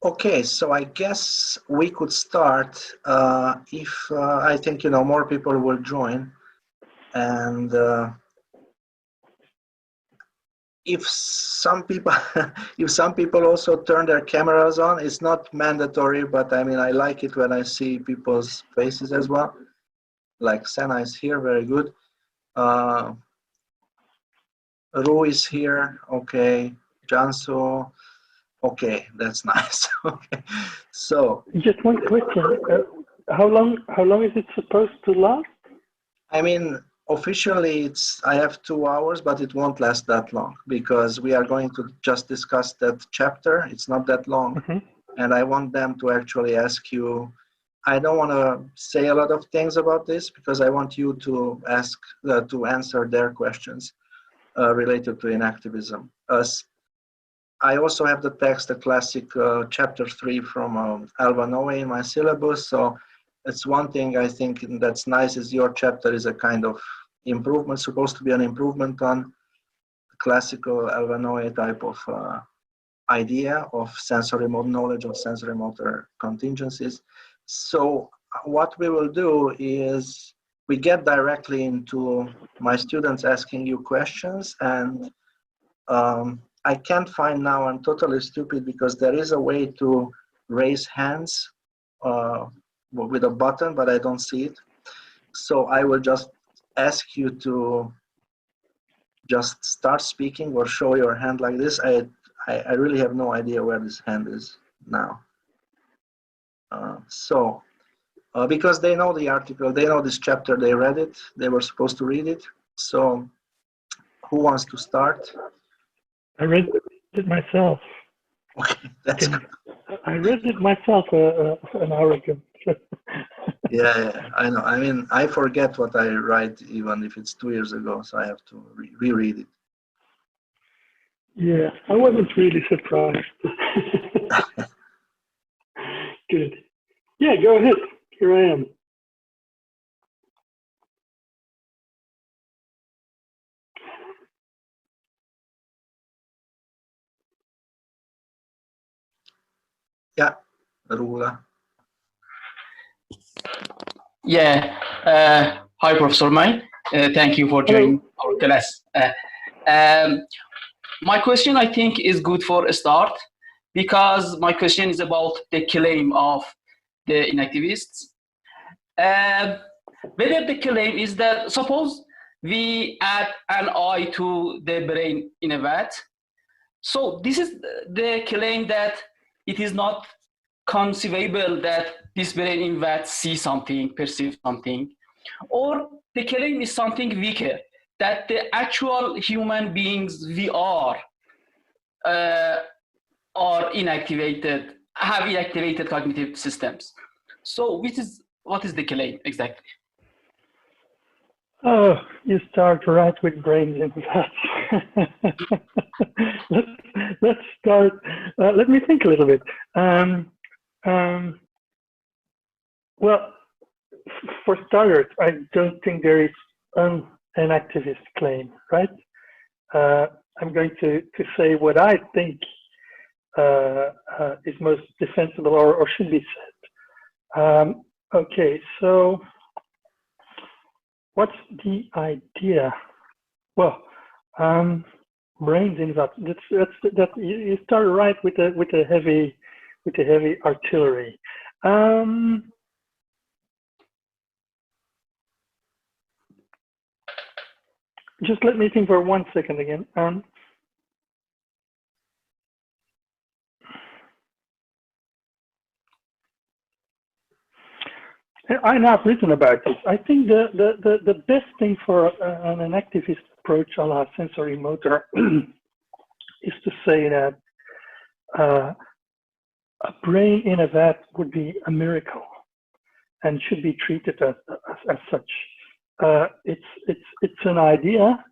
Okay, so I guess we could start if I think more people will join, and if some people if some people also turn their cameras on. It's not mandatory, but I mean I like it when I see people's faces as well. Like Senna is here, very good. Ru is here, okay. Janso, okay, that's nice. Okay, so just one question: how long is it supposed to last? I mean, officially I have 2 hours, but it won't last that long because we are going to just discuss that chapter. It's not that long. And I want them to actually ask you. I don't want to say a lot of things about this because I want you to ask, to answer their questions related to inactivism. I also have the text, the classic chapter 3 from Alva Noe in my syllabus. So it's one thing I think that's nice is your chapter is a kind of improvement, supposed to be an improvement on classical Alva Noe type of idea of sensory motor knowledge of sensory motor contingencies. So what we will do is we get directly into my students asking you questions, and I can't find now, I'm totally stupid because there is a way to raise hands with a button, but I don't see it. So I will just ask you to just start speaking or show your hand like this. I really have no idea where this hand is now. Because they know the article, they know this chapter, they read it, they were supposed to read it. So who wants to start? I read it myself. Okay, that's good. I read it myself an hour ago. Yeah, I know. I mean, I forget what I write even if it's 2 years ago, so I have to reread it. Yeah, I wasn't really surprised. Good. Yeah, go ahead. Here I am. Yeah, Rula. Yeah. Hi, Professor Myin. Thank you for joining our class. My question, I think, is good for a start because my question is about the claim of the inactivists. Whether the claim is that suppose we add an eye to the brain in a vat. So this is the claim that it is not conceivable that this brain in vat see something, perceive something, or the claim is something weaker, that the actual human beings we are inactivated, have inactivated cognitive systems. So what is the claim exactly? Oh, you start right with brains in vats. Let's start. Let me think a little bit. Well, for starters, I don't think there is an activist claim, right? I'm going to say what I think is most defensible or should be said. Okay, so what's the idea? Well, brains in that. You start right with the heavy artillery. Just let me think for 1 second again. I have written about this. I think the best thing for an activist approach a la sensory motor is to say that a brain in a vat would be a miracle and should be treated as such. It's an idea,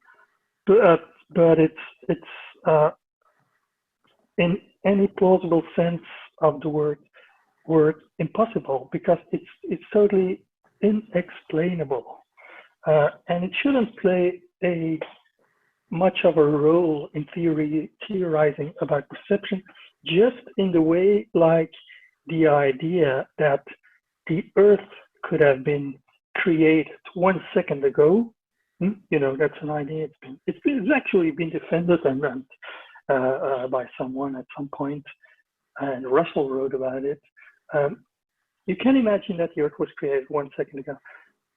but it's in any plausible sense of the word impossible, because it's totally inexplainable, and it shouldn't play much of a role in theorizing about perception, just in the way like the idea that the Earth could have been created 1 second ago. You know, that's an idea. It's actually been defended and by someone at some point, and Russell wrote about it. You can imagine that the Earth was created 1 second ago,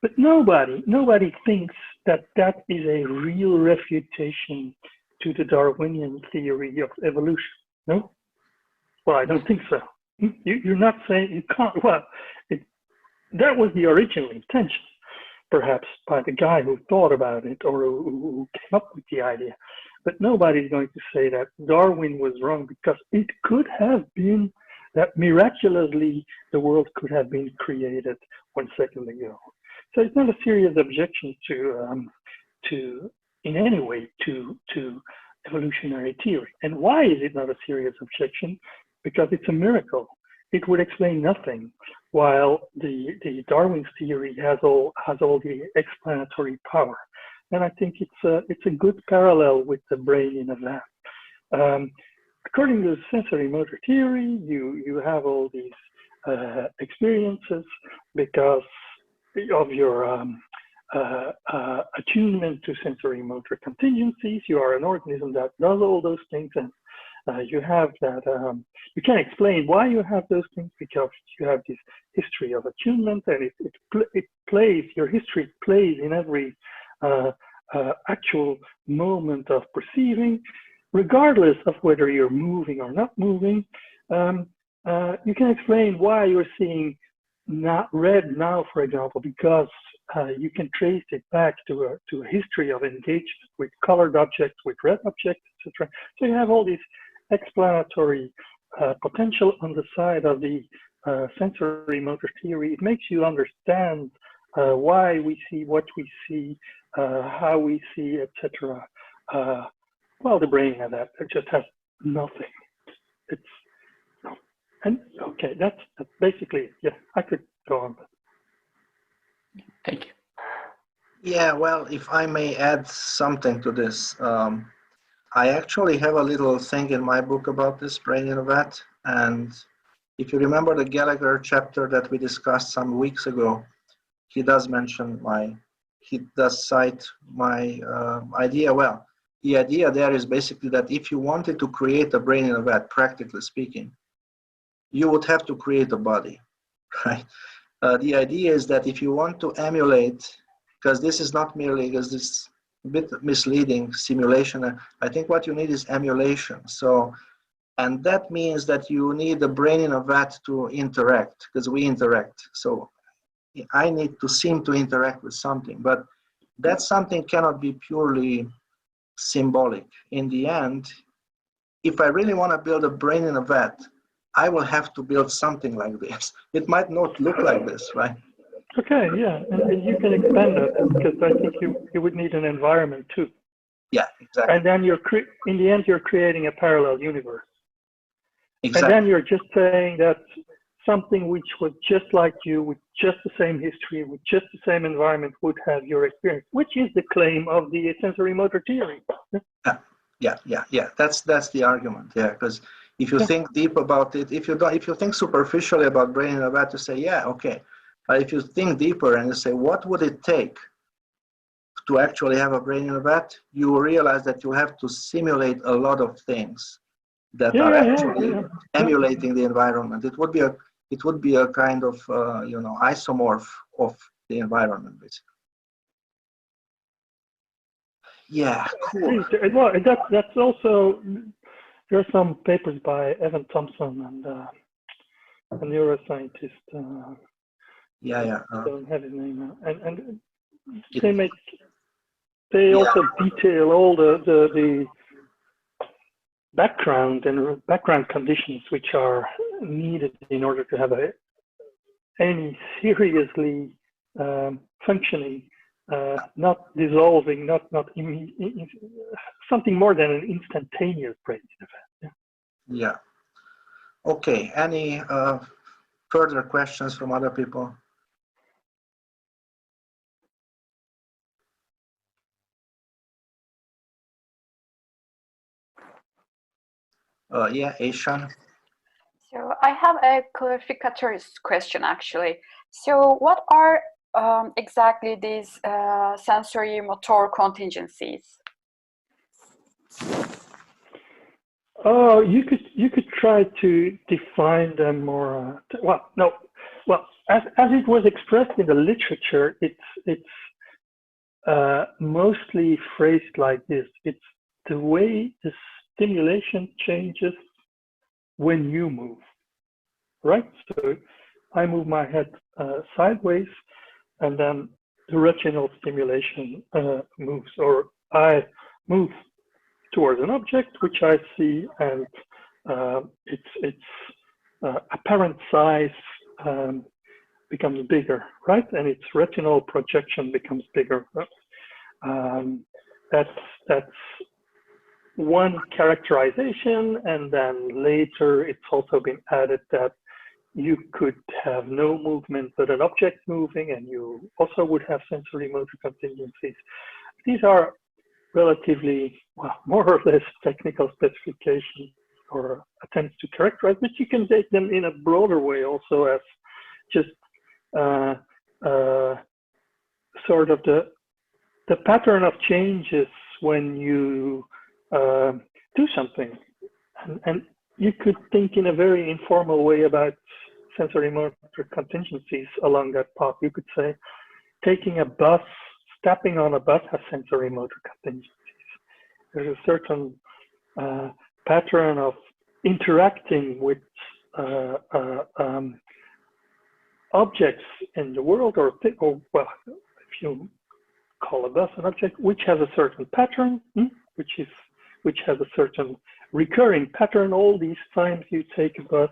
but nobody thinks that that is a real refutation to the Darwinian theory of evolution. No? Well, I don't think so. You're not saying you can't. Well, that was the original intention, perhaps by the guy who thought about it or who came up with the idea. But nobody's going to say that Darwin was wrong, because it could have been that miraculously the world could have been created 1 second ago. So it's not a serious objection to in any way to evolutionary theory. And why is it not a serious objection? Because it's a miracle. It would explain nothing, while the Darwin's theory has all the explanatory power. And I think it's a good parallel with the brain in a vat. According to sensory motor theory, you have all these experiences because of your attunement to sensory motor contingencies. You are an organism that does all those things, and you have that. You can explain why you have those things because you have this history of attunement, and it plays. Your history plays in every actual moment of perceiving, regardless of whether you're moving or not moving. You can explain why you're seeing not red now, for example, because you can trace it back to a history of engagement with colored objects, with red objects, etc. So you have all these explanatory potential on the side of the sensory motor theory. It makes you understand why we see what we see, how we see, etc. Well, the brain has that. It just has nothing. It's and okay. That's basically it. Yeah, I could go on. Thank you. Yeah, well, if I may add something to this, I actually have a little thing in my book about this, brain in a vat. And if you remember the Gallagher chapter that we discussed some weeks ago, he does cite my idea. Well, the idea there is basically that if you wanted to create a brain in a vat, practically speaking, you would have to create a body, right? The idea is that if you want to emulate, because this is not merely, because this is a bit misleading, simulation, I think what you need is emulation. So, and that means that you need the brain in a vat to interact, because we interact. So I need to seem to interact with something, but that something cannot be purely symbolic. In the end, if I really want to build a brain in a vat, I will have to build something like this. It might not look like this, right? Okay, yeah, and you can expand that because I think you would need an environment too. Yeah, exactly. And then in the end you're creating a parallel universe. Exactly. And then you're just saying that something which was just like you, with just the same history, with just the same environment, would have your experience, which is the claim of the sensory motor theory. Yeah. That's the argument. Yeah, because if you think deep about it, if you think superficially about brain in a vat, you say, yeah, okay. But if you think deeper and you say, what would it take to actually have a brain in a vat? You will realize that you have to simulate a lot of things that are actually emulating the environment. It would be a kind of isomorph of the environment, basically. Yeah, cool. Well, that's also, there are some papers by Evan Thompson and a neuroscientist. I don't have his name now. And they also detail all the background and background conditions which are needed in order to have any seriously functioning, not dissolving, not something more than an instantaneous brain event. Yeah. Okay. Any further questions from other people? Yeah, Asian. So I have a clarificatory question actually. So what are exactly these sensory motor contingencies? Oh, you could try to define them more. Well, no, well, as it was expressed in the literature, it's mostly phrased like this. It's the way the stimulation changes when you move, right? So I move my head sideways, and then the retinal stimulation moves, or I move towards an object which I see, and its apparent size becomes bigger, right? And its retinal projection becomes bigger. That's one characterization, and then later it's also been added that you could have no movement but an object moving, and you also would have sensory motor contingencies. These are relatively, well, more or less technical specifications or attempts to characterize, but you can take them in a broader way also as just sort of the pattern of changes when you do something. And you could think in a very informal way about sensory motor contingencies along that path. You could say taking a bus, stepping on a bus has sensory motor contingencies. There's a certain pattern of interacting with objects in the world, or well, if you call a bus an object, which has a certain pattern, which has a certain recurring pattern all these times you take a bus,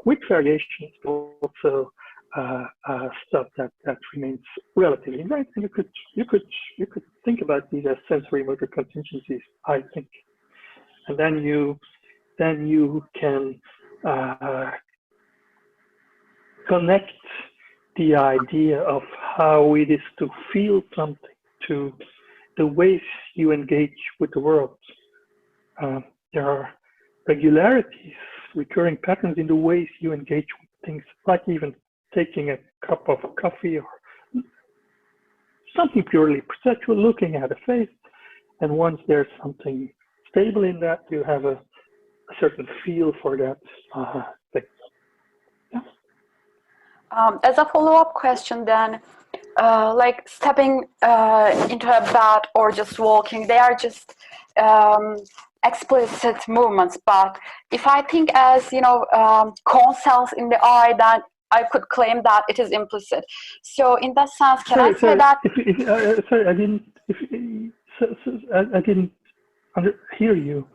with variations, also stuff that remains relatively right. And you could think about these as sensory motor contingencies, I think. And then you can connect the idea of how it is to feel something to the ways you engage with the world. There are regularities, recurring patterns in the ways you engage with things, like even taking a cup of coffee or something purely perceptual, looking at a face. And once there's something stable in that, you have a certain feel for that thing. Yeah. As a follow-up question then, like stepping into a bed or just walking, they are just explicit movements. But if I think as, cone cells in the eye, then I could claim that it is implicit. So in that sense, can I say that? Sorry, I didn't hear you.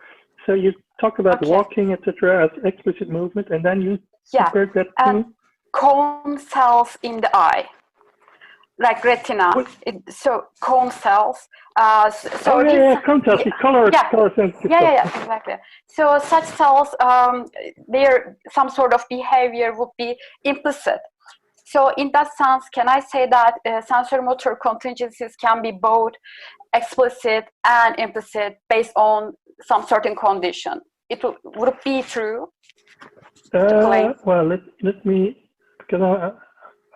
So you talk about walking, etc., as explicit movement, and then you compared that to cone cells in the eye, like retina. So cone cells. Cone cells, color sensitive. Yeah, exactly. So such cells, their some sort of behavior would be implicit. So in that sense, can I say that sensory motor contingencies can be both explicit and implicit based on some certain condition? Would it be true? Well, let me, because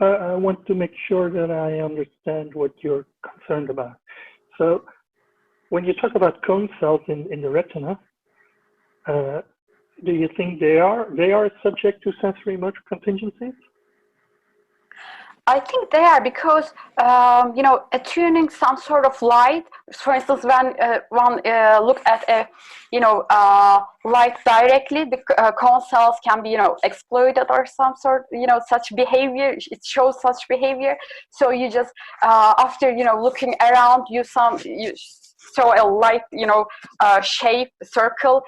I want to make sure that I understand what you're concerned about. So when you talk about cone cells in the retina, do you think they are subject to sensory motor contingencies? I think they are, because attuning some sort of light. For instance, when one look at a light directly, the cone cells can be exploited or some sort such behavior. It shows such behavior. So you just after looking around, you saw a light shape, circle.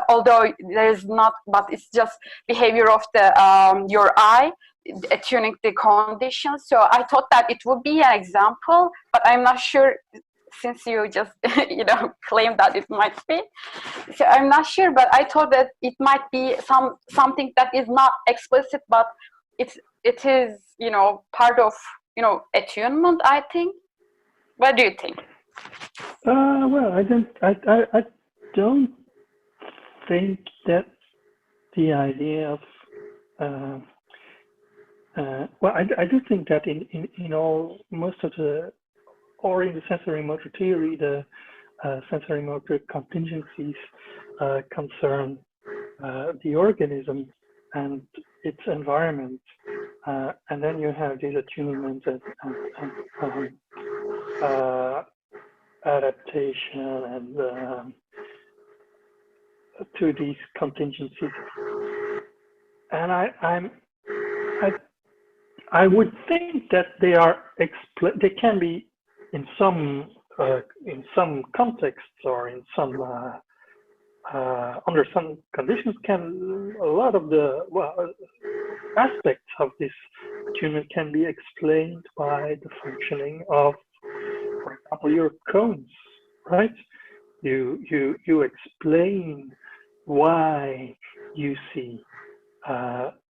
Although there is not, but it's just behavior of the your eye attuning the conditions. So I thought that it would be an example, but I'm not sure, since you just claim that it might be. So I'm not sure, but I thought that it might be something that is not explicit, but it is part of attunement, I think. What do you think? Well, I don't think that the idea of well, I do think that in all most of the, or in the sensory motor theory, the sensory motor contingencies concern the organism and its environment, and then you have these attunement and adaptation and to these contingencies. And I would think that they are they can be in some contexts or in some under some conditions, a lot of the aspects of this attunement can be explained by the functioning of, for example, your cones, right? You explain why you see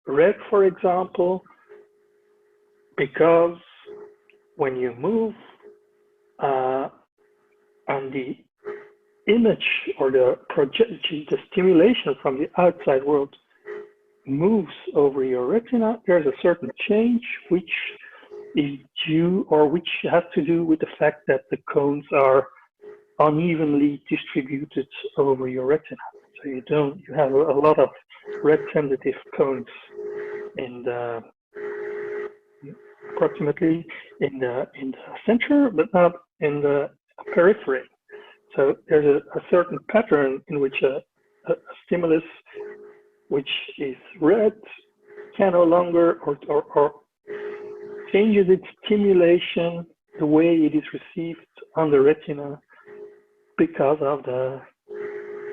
red, for example, because when you move and the image or the stimulation from the outside world moves over your retina, there's a certain change which is due, or which has to do with the fact that the cones are unevenly distributed over your retina. So you have a lot of red sensitive cones in the approximately in the center, but not in the periphery. So there's a certain pattern in which a stimulus which is red can no longer or changes its stimulation, the way it is received on the retina because of the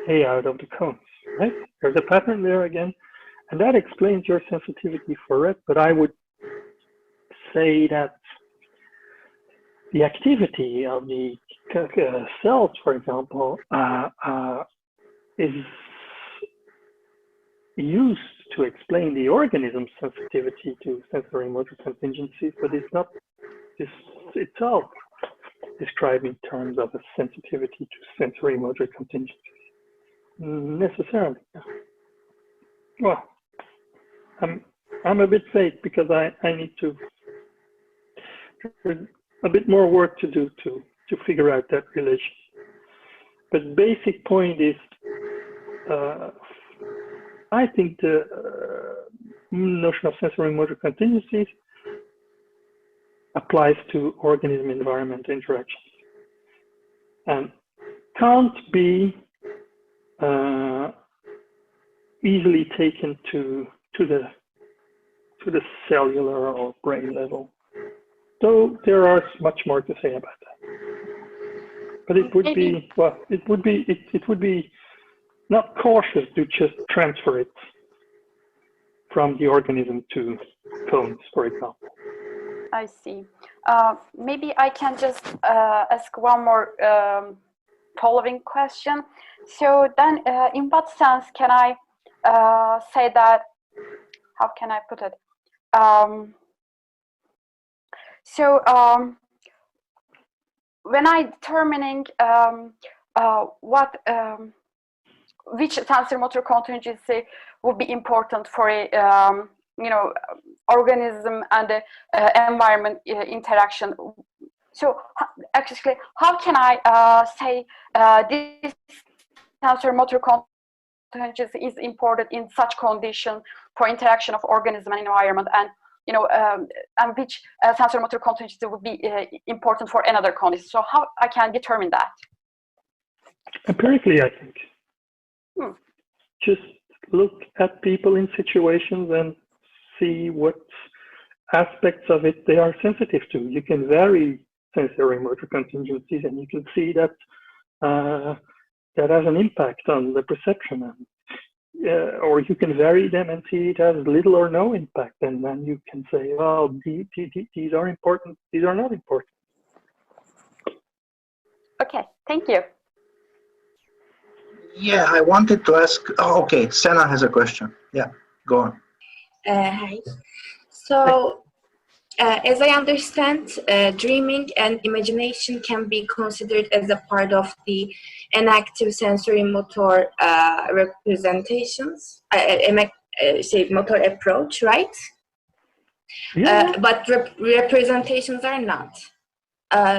layout of the cones, right? There's a pattern there again, and that explains your sensitivity for red. But I would say that the activity of the cells, for example, is used to explain the organism's sensitivity to sensory motor contingencies, but it's not this itself described in terms of a sensitivity to sensory motor contingencies necessarily. Well, I'm a bit fake because I need to a bit more work to do to figure out that relation. But basic point is, I think the notion of sensory motor contingencies applies to organism-environment interactions and can't be easily taken to the cellular or brain level. Though there are much more to say about that. But it would be, well, it would be not cautious to just transfer it from the organism to cones, for example. I see. Maybe I can just ask one more following question. So then, in what sense can I say that, how can I put it? When I determining which sensory motor contingency would be important for a organism and the environment interaction. So actually, how can I say this sensory motor contingency is important in such condition for interaction of organism and environment, and and which sensory motor contingency would be important for another condition? So how I can determine that? Empirically, I think. Just look at people in situations and see what aspects of it they are sensitive to. You can vary sensory motor contingencies, and you can see that that has an impact on the perception. Or you can vary them and see it has little or no impact, and then you can say, well, these are important, these are not important. Okay, thank you. Yeah, I wanted to ask, okay, Senna has a question. Yeah, go on. Hi. So As I understand, dreaming and imagination can be considered as a part of the enactive sensory motor representations, say motor approach, right? Yeah. But representations are not.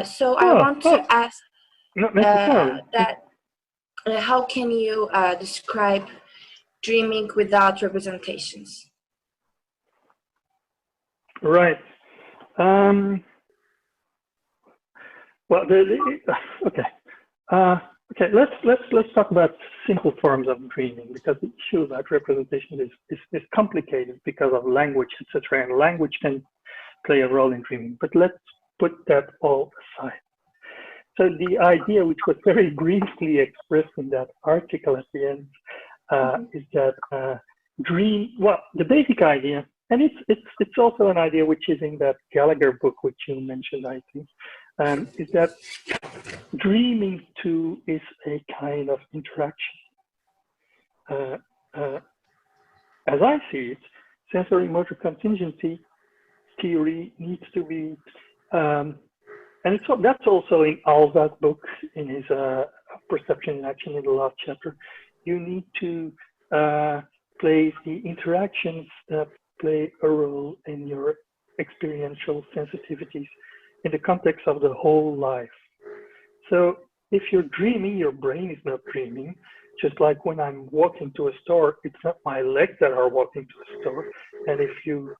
So I want to ask not necessarily. that how can you describe dreaming without representations? Right. Well, okay. Okay. Let's talk about simple forms of dreaming, because the issue about representation is complicated because of language, etc. And language can play a role in dreaming. But let's put that all aside. So the idea, which was very briefly expressed in that article at the end, is that dream. Well, the basic idea, and it's also an idea which is in that Gallagher book, which you mentioned, I think, is that dreaming too is a kind of interaction. As I see it, sensory motor contingency theory needs to be, and that's also in Alva's book, in his Perception in Action, in the last chapter. You need to place the interactions that play a role in your experiential sensitivities in the context of the whole life. So if you're dreaming, your brain is not dreaming. Just like when I'm walking to a store, it's not my legs that are walking to a store. And if you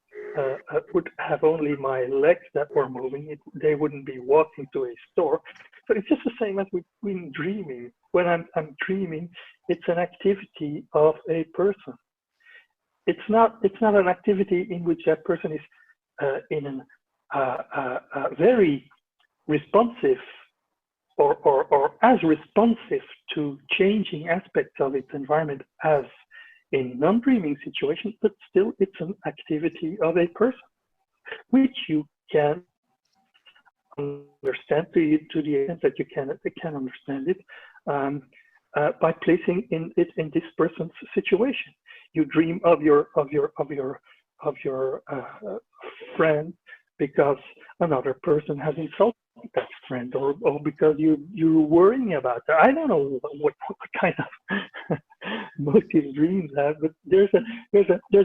would have only my legs that were moving, they wouldn't be walking to a store. So it's just the same as with dreaming. When I'm dreaming, it's an activity of a person. It's not an activity in which that person is in a very responsive or as responsive to changing aspects of its environment as in non-dreaming situations, but still it's an activity of a person, which you can understand to the extent that you can understand it by placing it in this person's situation. You dream of your friend because another person has insulted that friend, or because you're worrying about that. I don't know what kind of motive dreams have, but there's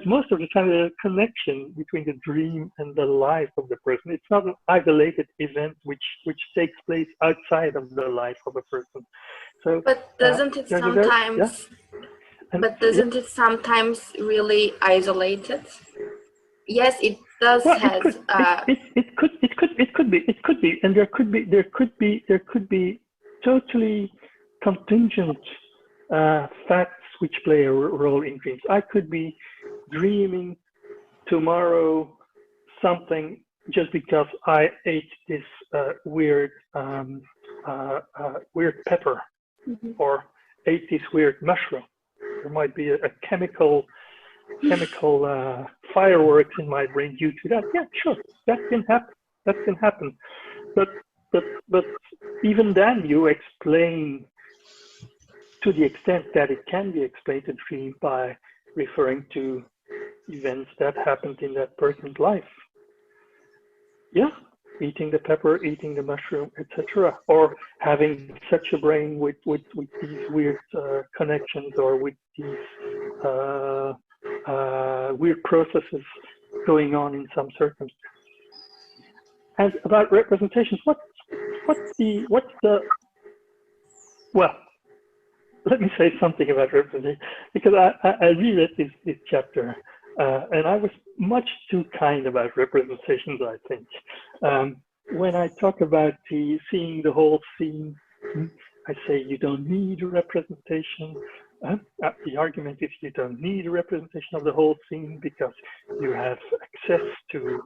most of the time a connection between the dream and the life of the person. It's not an isolated event which takes place outside of the life of a person. So, but doesn't it sometimes? But doesn't it sometimes really isolate it? Yes, it does. Well, it could be, and there could be totally contingent facts which play a role in dreams. I could be dreaming tomorrow something just because I ate this weird pepper, or ate this weird mushroom. There might be a chemical fireworks in my brain due to that. Yeah, sure, that can happen. But even then, you explain, to the extent that it can be explained, a dream by referring to events that happened in that person's life. Yeah, eating the pepper, eating the mushroom, etc., or having such a brain with these weird connections, or with these weird processes going on in some circumstances. And about representations, what's the well, let me say something about representation, because I reread this chapter, and I was much too kind about representations, I think. When I talk about seeing the whole scene, I say you don't need a representation. The argument is you don't need a representation of the whole scene because you have access to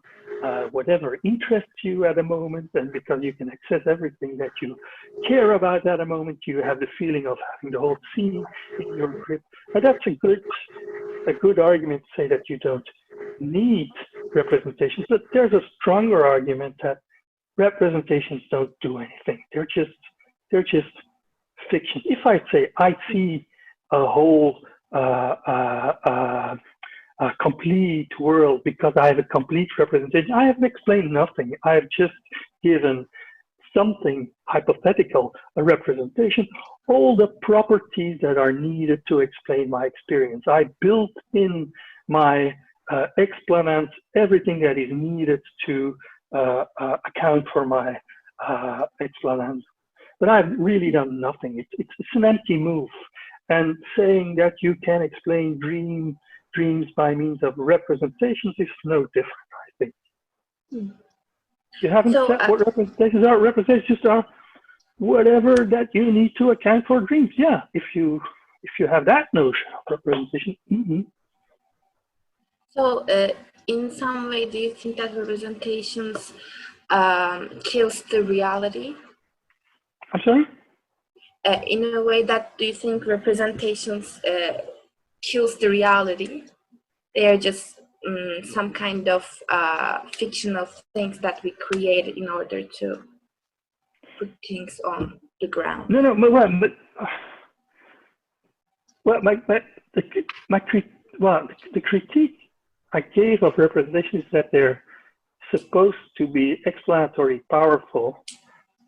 whatever interests you at a moment, and because you can access everything that you care about at a moment, you have the feeling of having the whole scene in your grip. But that's a good argument to say that you don't need representations. But there's a stronger argument that representations don't do anything. They're just fiction. If I say I see a whole complete world because I have a complete representation. I have explained nothing. I have just given something hypothetical, a representation, all the properties that are needed to explain my experience. I built in my explanants everything that is needed to account for my explanants. But I've really done nothing. It's an empty move. And saying that you can explain dreams by means of representations is no different, I think. You haven't said what representations are. Representations are whatever that you need to account for dreams. Yeah, if you have that notion of representation. So, in some way, do you think that representations kills the reality? I'm sorry? In a way that, do you think representations kills the reality? They are just some kind of fictional things that we create in order to put things on the ground. No, the critique I gave of representations is that they're supposed to be explanatory, powerful,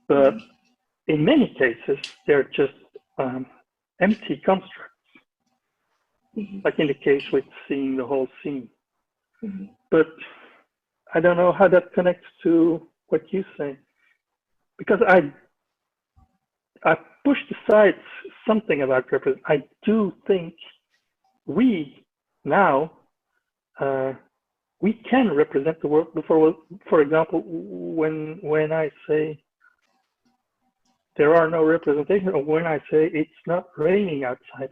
but in many cases they're just empty constructs. Like in the case with seeing the whole scene. But I don't know how that connects to what you say, because I pushed aside something about representation. I do think we now we can represent the world. For example, when I say there are no representations, or when I say it's not raining outside,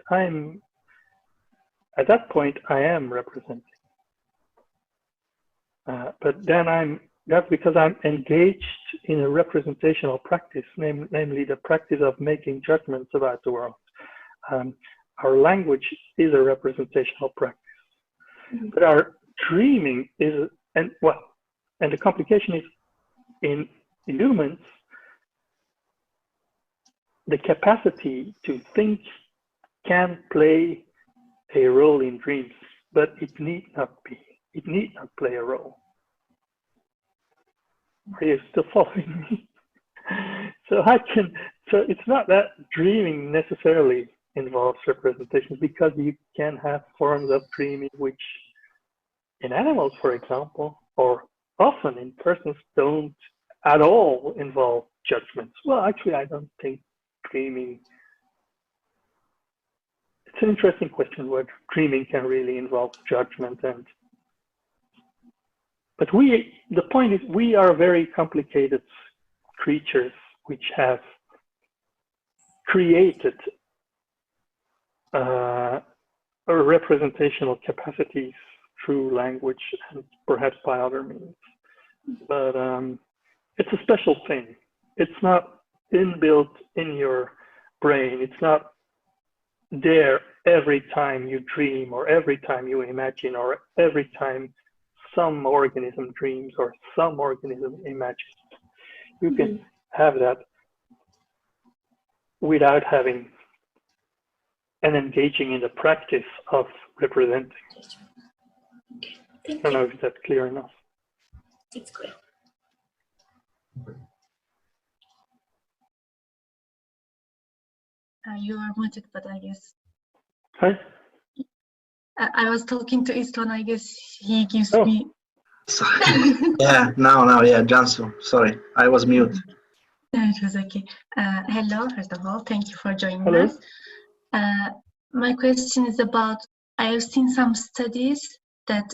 at that point I am representing. But then that's because I'm engaged in a representational practice, namely the practice of making judgments about the world. Our language is a representational practice, but our dreaming is, and the complication is in humans, the capacity to think can play a role in dreams, but it need not play a role. Are you still following me? So it's not that dreaming necessarily involves representations, because you can have forms of dreaming which in animals, for example, or often in persons, don't at all involve judgments. Well, actually, I don't think dreaming, it's an interesting question whether dreaming can really involve judgment. But the point is, we are very complicated creatures which have created representational capacities through language and perhaps by other means. But it's a special thing. It's not inbuilt in your brain. It's not there every time you dream, or every time you imagine, or every time some organism dreams or some organism imagines. You can have that without having and engaging in the practice of representing. I don't know if that's clear enough. It's clear. You are muted, but I guess. Hi. I was talking to István. I guess he gives me. Sorry. Yeah, Jansu. Sorry, I was mute. No, it was okay. Hello, first of all, thank you for joining Hello. us. My question is about, I have seen some studies that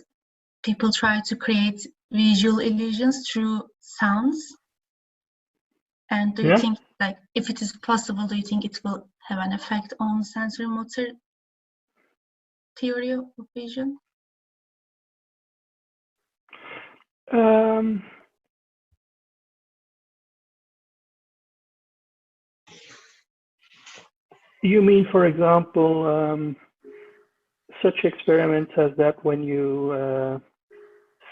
people try to create visual illusions through sounds. And do you think, like, if it is possible, do you think it will have an effect on sensory motor theory of vision? You mean, for example, such experiments as that when you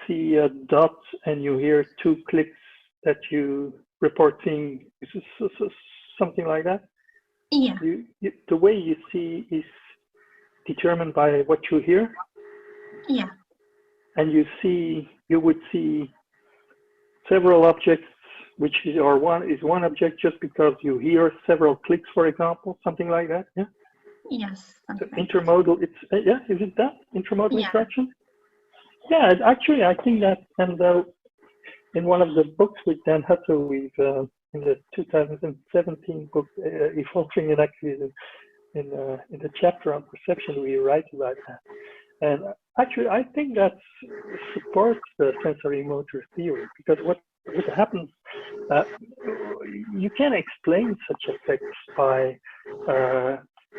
see a dot and you hear 2 clicks that you report seeing, something like that? Yeah. The way you see is determined by what you hear? Yeah. and you would see several objects, which is, or one object just because you hear several clicks, for example, something like that. Yeah. Yes. So intermodal. It's yeah. Is it that intermodal interaction? Yeah. Actually, I think that, and in one of the books with Dan Hutto, we've in the 2017 book, Evolving in Activism, in the chapter on perception, we write about that. And actually, I think that supports the sensory motor theory, because what happens, you can explain such effects by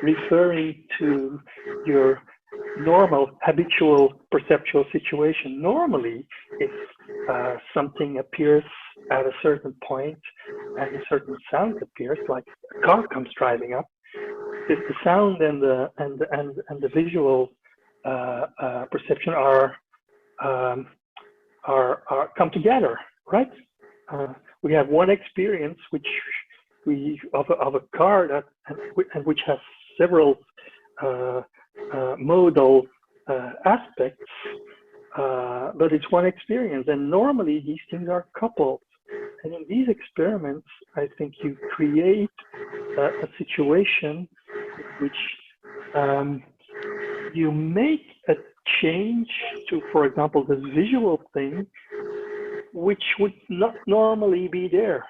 referring to your normal habitual perceptual situation. Normally, if something appears at a certain point and a certain sound appears, like a car comes driving up, the sound and the visual perception are come together, right? We have one experience of a car that and which has several modal aspects, but it's one experience, and normally these things are coupled. And in these experiments, I think you create a situation in which you make a change to, for example, the visual thing, which would not normally be there.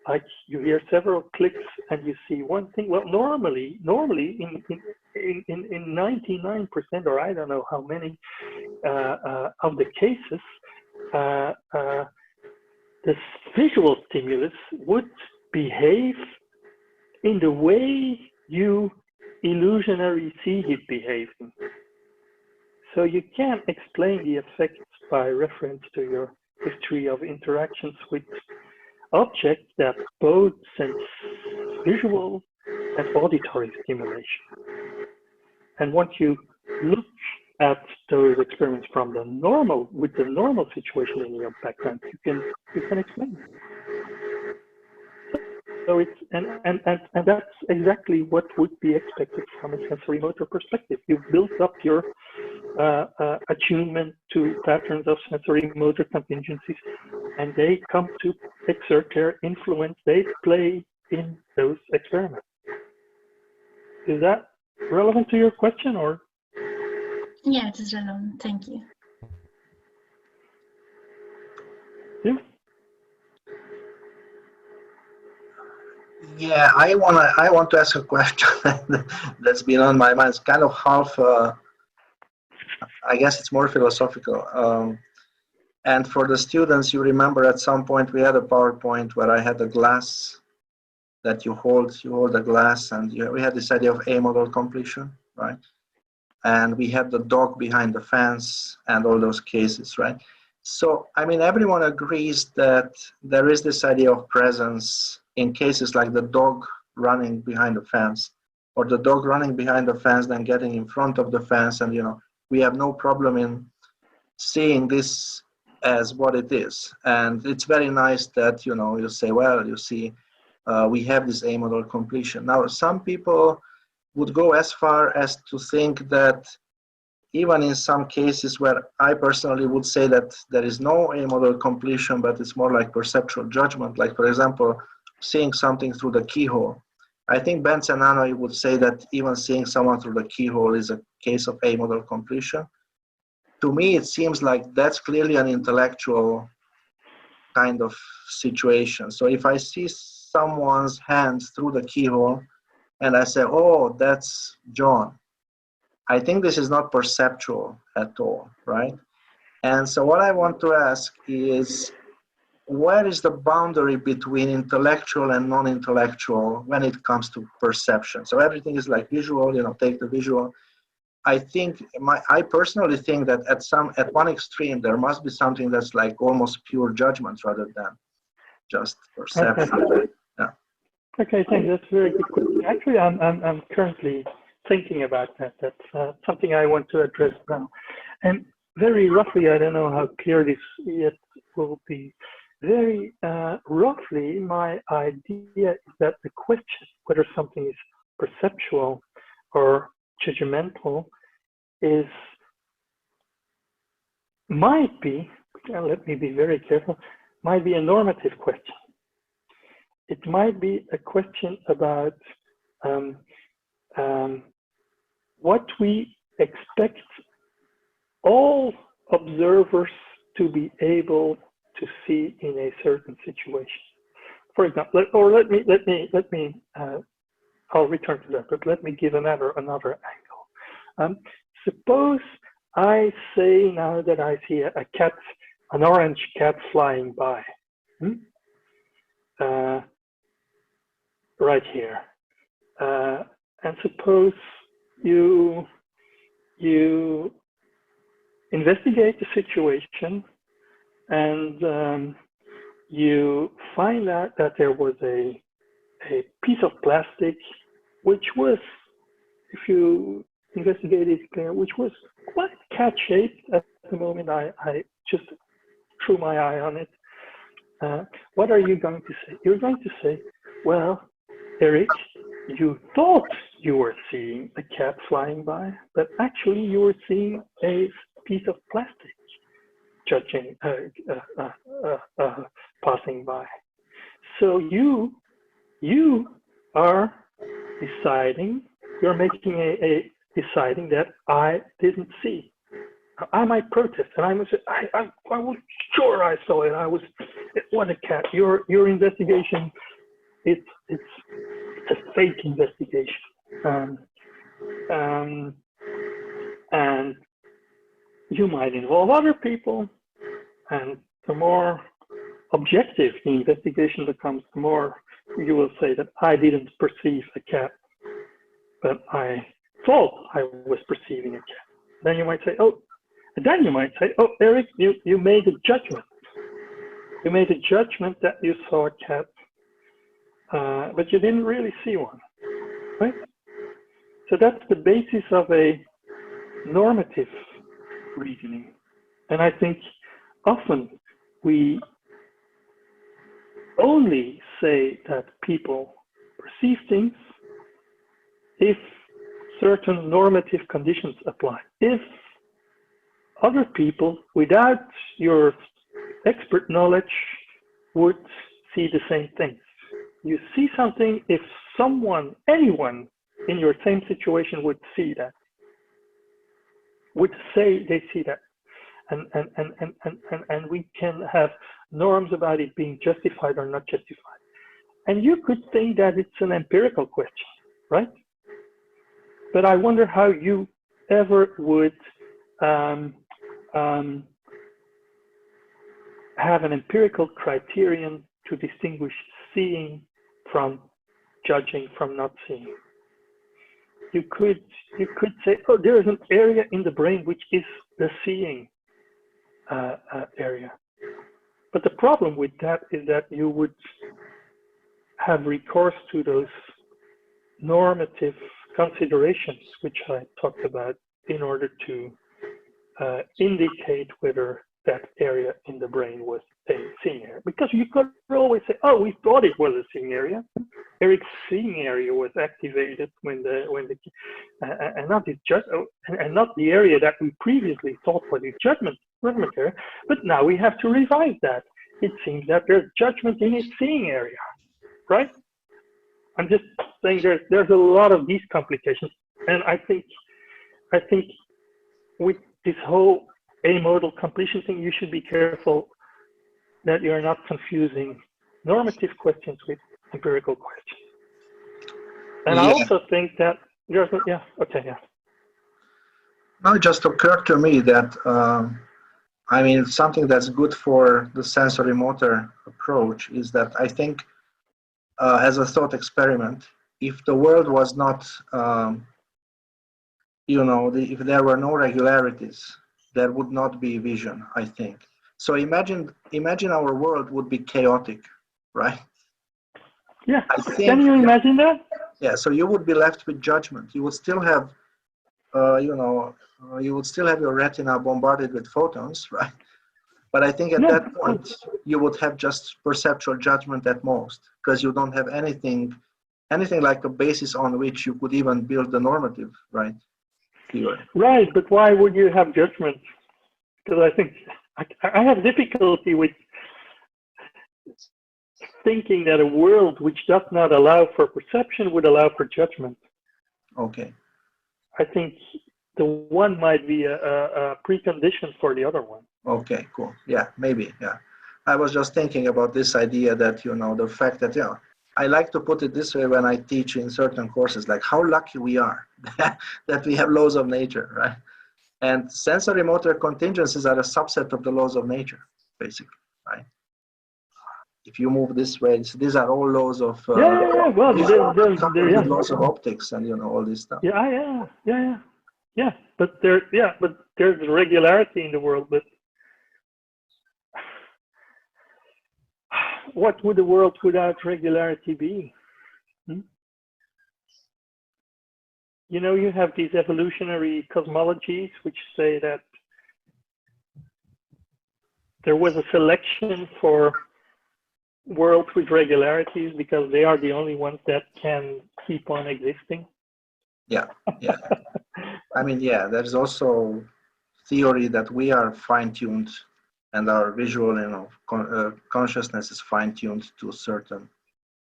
Like you hear several clicks and you see one thing. Well, normally in 99%, or I don't know how many of the cases, the visual stimulus would behave in the way you illusionary see it behaving. So you can't explain the effects by reference to your history of interactions with objects that both sense visual and auditory stimulation. And once you look at those experiments from the normal, with the normal situation in your background, you can explain it. So it's and that's exactly what would be expected from a sensory motor perspective. You've built up your attunement to patterns of sensory motor contingencies, and they come to exert their influence. They play in those experiments. Is that relevant to your question, or? Yeah, it is relevant. Thank you. Yeah. Yeah, I want to ask a question that's been on my mind. It's kind of half. I guess it's more philosophical. And for the students, you remember at some point we had a PowerPoint where I had a glass that you hold a glass, and we had this idea of amodal completion, right? And we had the dog behind the fence and all those cases, right? So, I mean, everyone agrees that there is this idea of presence in cases like the dog running behind the fence, or the dog running behind the fence, then getting in front of the fence, and, you know, we have no problem in seeing this as what it is. And it's very nice that, you know, you say, well, you see, we have this amodal completion. Now, some people would go as far as to think that even in some cases where I personally would say that there is no amodal completion, but it's more like perceptual judgment, like, for example, seeing something through the keyhole. I think Bence and Hanoi would say that even seeing someone through the keyhole is a case of amodal completion. To me, it seems like that's clearly an intellectual kind of situation. So if I see someone's hands through the keyhole and I say, oh, that's John, I think this is not perceptual at all, right? And so what I want to ask is, where is the boundary between intellectual and non-intellectual when it comes to perception? So everything is like visual, you know, take the visual. I think, I personally think that at one extreme, there must be something that's like almost pure judgment rather than just perception. Okay. Yeah. Okay, thanks. That's a very good question. Actually, I'm currently thinking about that. That's something I want to address now. And very roughly, I don't know how clear this yet will be. Very roughly, my idea is that the question whether something is perceptual or judgmental is might be, let me be very careful, might be a normative question. It might be a question about what we expect all observers to be able to see in a certain situation. For example, I'll return to that, but let me give another angle. Suppose I say now that I see a cat, an orange cat flying by, right here, and suppose you investigate the situation, and you find out that there was a piece of plastic, which was, if you investigate it clear, which was quite cat-shaped at the moment. I just threw my eye on it. What are you going to say? You're going to say, well, Erik, you thought you were seeing a cat flying by, but actually you were seeing a piece of plastic passing by. So you are deciding, you're making deciding that I didn't see. I might protest, and I must say, I was sure I saw it. It was a cat. Your investigation, it's a fake investigation, and you might involve other people, and the more objective the investigation becomes, the more you will say that I didn't perceive a cat, but I thought I was perceiving a cat. Then you might say, oh, Erik, you made a judgment. You made a judgment that you saw a cat, but you didn't really see one, right? So that's the basis of a normative reasoning. And I think often we only say that people perceive things if certain normative conditions apply. If other people, without your expert knowledge, would see the same things. You see something if anyone in your same situation would see that, would say they see that. And we can have norms about it being justified or not justified. And you could think that it's an empirical question, right? But I wonder how you ever would have an empirical criterion to distinguish seeing from judging from not seeing. You could say, oh, there is an area in the brain which is the seeing area. But the problem with that is that you would have recourse to those normative considerations which I talked about in order to indicate whether that area in the brain was a seeing area. Because you could always say, oh, we thought it was a seeing area. Erik's seeing area was activated when and not the area that we previously thought was his judgment area. But now we have to revise that. It seems that there's judgment in his seeing area, right? I'm just saying there's a lot of these complications, and I think with this whole amodal completion thing, you should be careful that you're not confusing normative questions with empirical questions. And I also think that there's now it just occurred to me that I mean, something that's good for the sensory motor approach is that I think as a thought experiment, if the world was not if there were no regularities, there would not be vision, I think. So imagine our world would be chaotic, right? Yeah, can you imagine that? Yeah, so you would be left with judgment. You would still have, you would still have your retina bombarded with photons, right? But I think at that point, you would have just perceptual judgment at most, because you don't have anything like a basis on which you could even build the normative, right? Theory. Right, but why would you have judgment? because I think I have difficulty with thinking that a world which does not allow for perception would allow for judgment. Okay. I think the one might be a precondition for the other one. Okay, cool. Yeah, maybe. Yeah. I was just thinking about this idea that, you know, the fact that, you know, I like to put it this way when I teach in certain courses, like how lucky we are that we have laws of nature, right? And sensory motor contingencies are a subset of the laws of nature, basically, right? If you move this way, these are all laws of Well, there's laws of optics and, you know, all this stuff. Yeah. But there's regularity in the world. But what would the world without regularity be? You know, you have these evolutionary cosmologies which say that there was a selection for worlds with regularities because they are the only ones that can keep on existing. Yeah. I mean, yeah, there's also theory that we are fine-tuned and our visual, you know, consciousness is fine-tuned to certain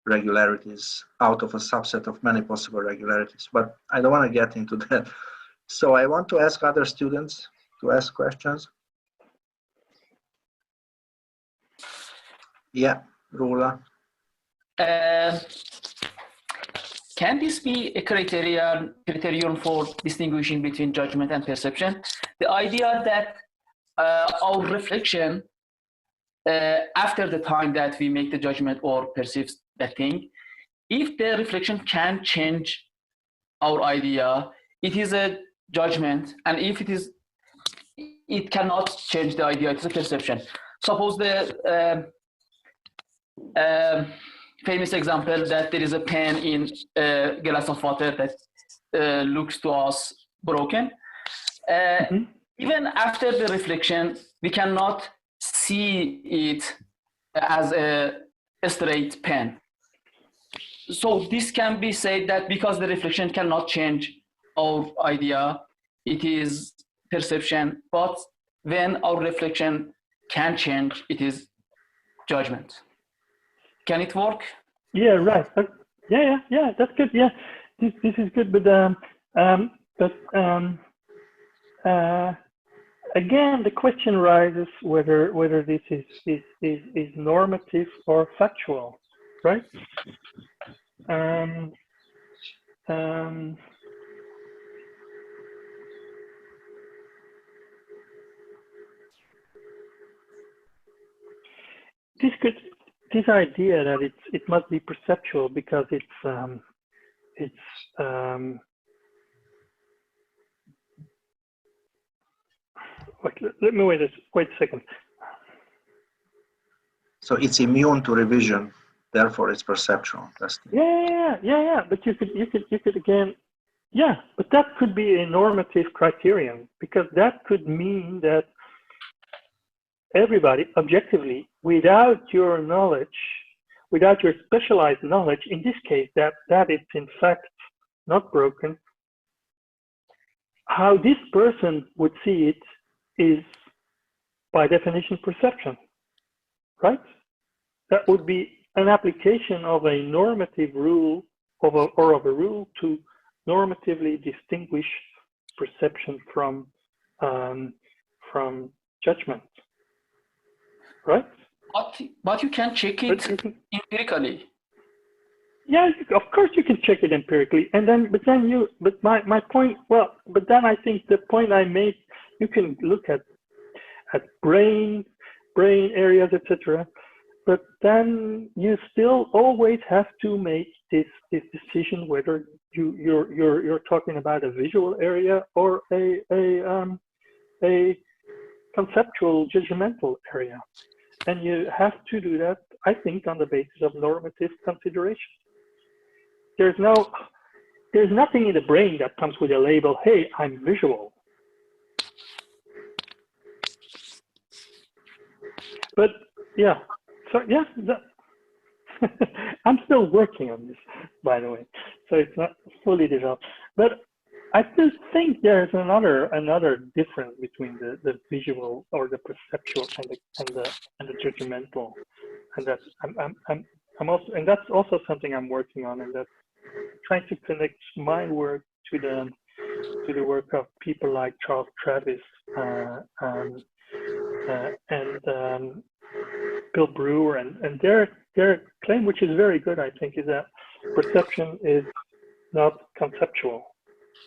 regularities out of a subset of many possible regularities. But I don't want to get into that. So I want to ask other students to ask questions. Yeah, Rula. Can this be a criterion for distinguishing between judgment and perception? The idea that our reflection after the time that we make the judgment or perceive that thing, if the reflection can change our idea, it is a judgment, and if it cannot change the idea, it's a perception. Suppose the famous example that there is a pen in a glass of water that looks to us broken. Even after the reflection, we cannot see it as a straight pen. So this can be said that because the reflection cannot change our idea, it is perception, but when our reflection can change, it is judgment. Can it work? Yeah, right. Yeah, that's good. Yeah, this is good, but again, the question rises whether this is normative or factual, right? This idea that it must be perceptual because let me wait a second. So it's immune to revision, therefore it's perceptual. Yeah. But you could again, yeah. But that could be a normative criterion because that could mean that everybody objectively, without your knowledge, without your specialized knowledge, in this case, that it's in fact not broken, how this person would see it is by definition perception, right? That would be an application of a normative rule of a rule to normatively distinguish perception from judgment. Right? But you can check it empirically. Yeah, of course you can check it empirically, but my point. Well, but then I think the point I made, you can look at brain areas, etc. But then you still always have to make this decision whether you're talking about a visual area or a conceptual judgmental area. And you have to do that, I think, on the basis of normative consideration. There's nothing in the brain that comes with a label, hey, I'm visual. But yeah, so yeah, I'm still working on this, by the way. So it's not fully developed. But I just think there's another difference between the visual or the perceptual and the judgmental, and that's I'm also, and that's also something I'm working on, and that's trying to connect my work to the work of people like Charles Travis and Bill Brewer, and their claim, which is very good, I think, is that perception is not conceptual.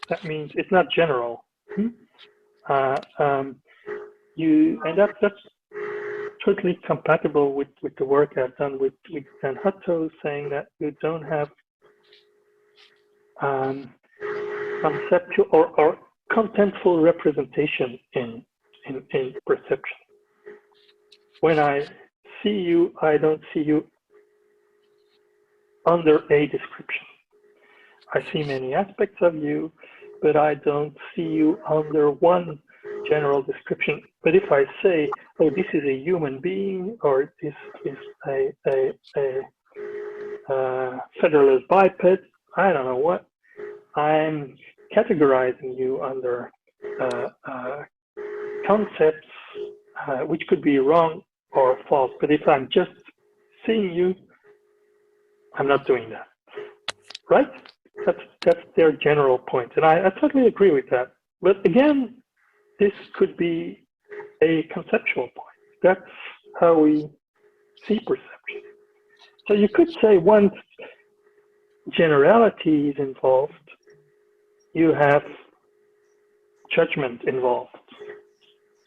That means it's not general. And that's totally compatible with the work I've done with Dan Hutto, saying that you don't have conceptual or contentful representation in perception. When I see you, I don't see you under a description. I see many aspects of you, but I don't see you under one general description. But if I say, oh, this is a human being, or this is a featherless biped, I don't know what, I'm categorizing you under concepts which could be wrong or false. But if I'm just seeing you, I'm not doing that, right? That's their general point, and I totally agree with that. But again, this could be a conceptual point. That's how we see perception. So you could say once generality is involved, you have judgment involved,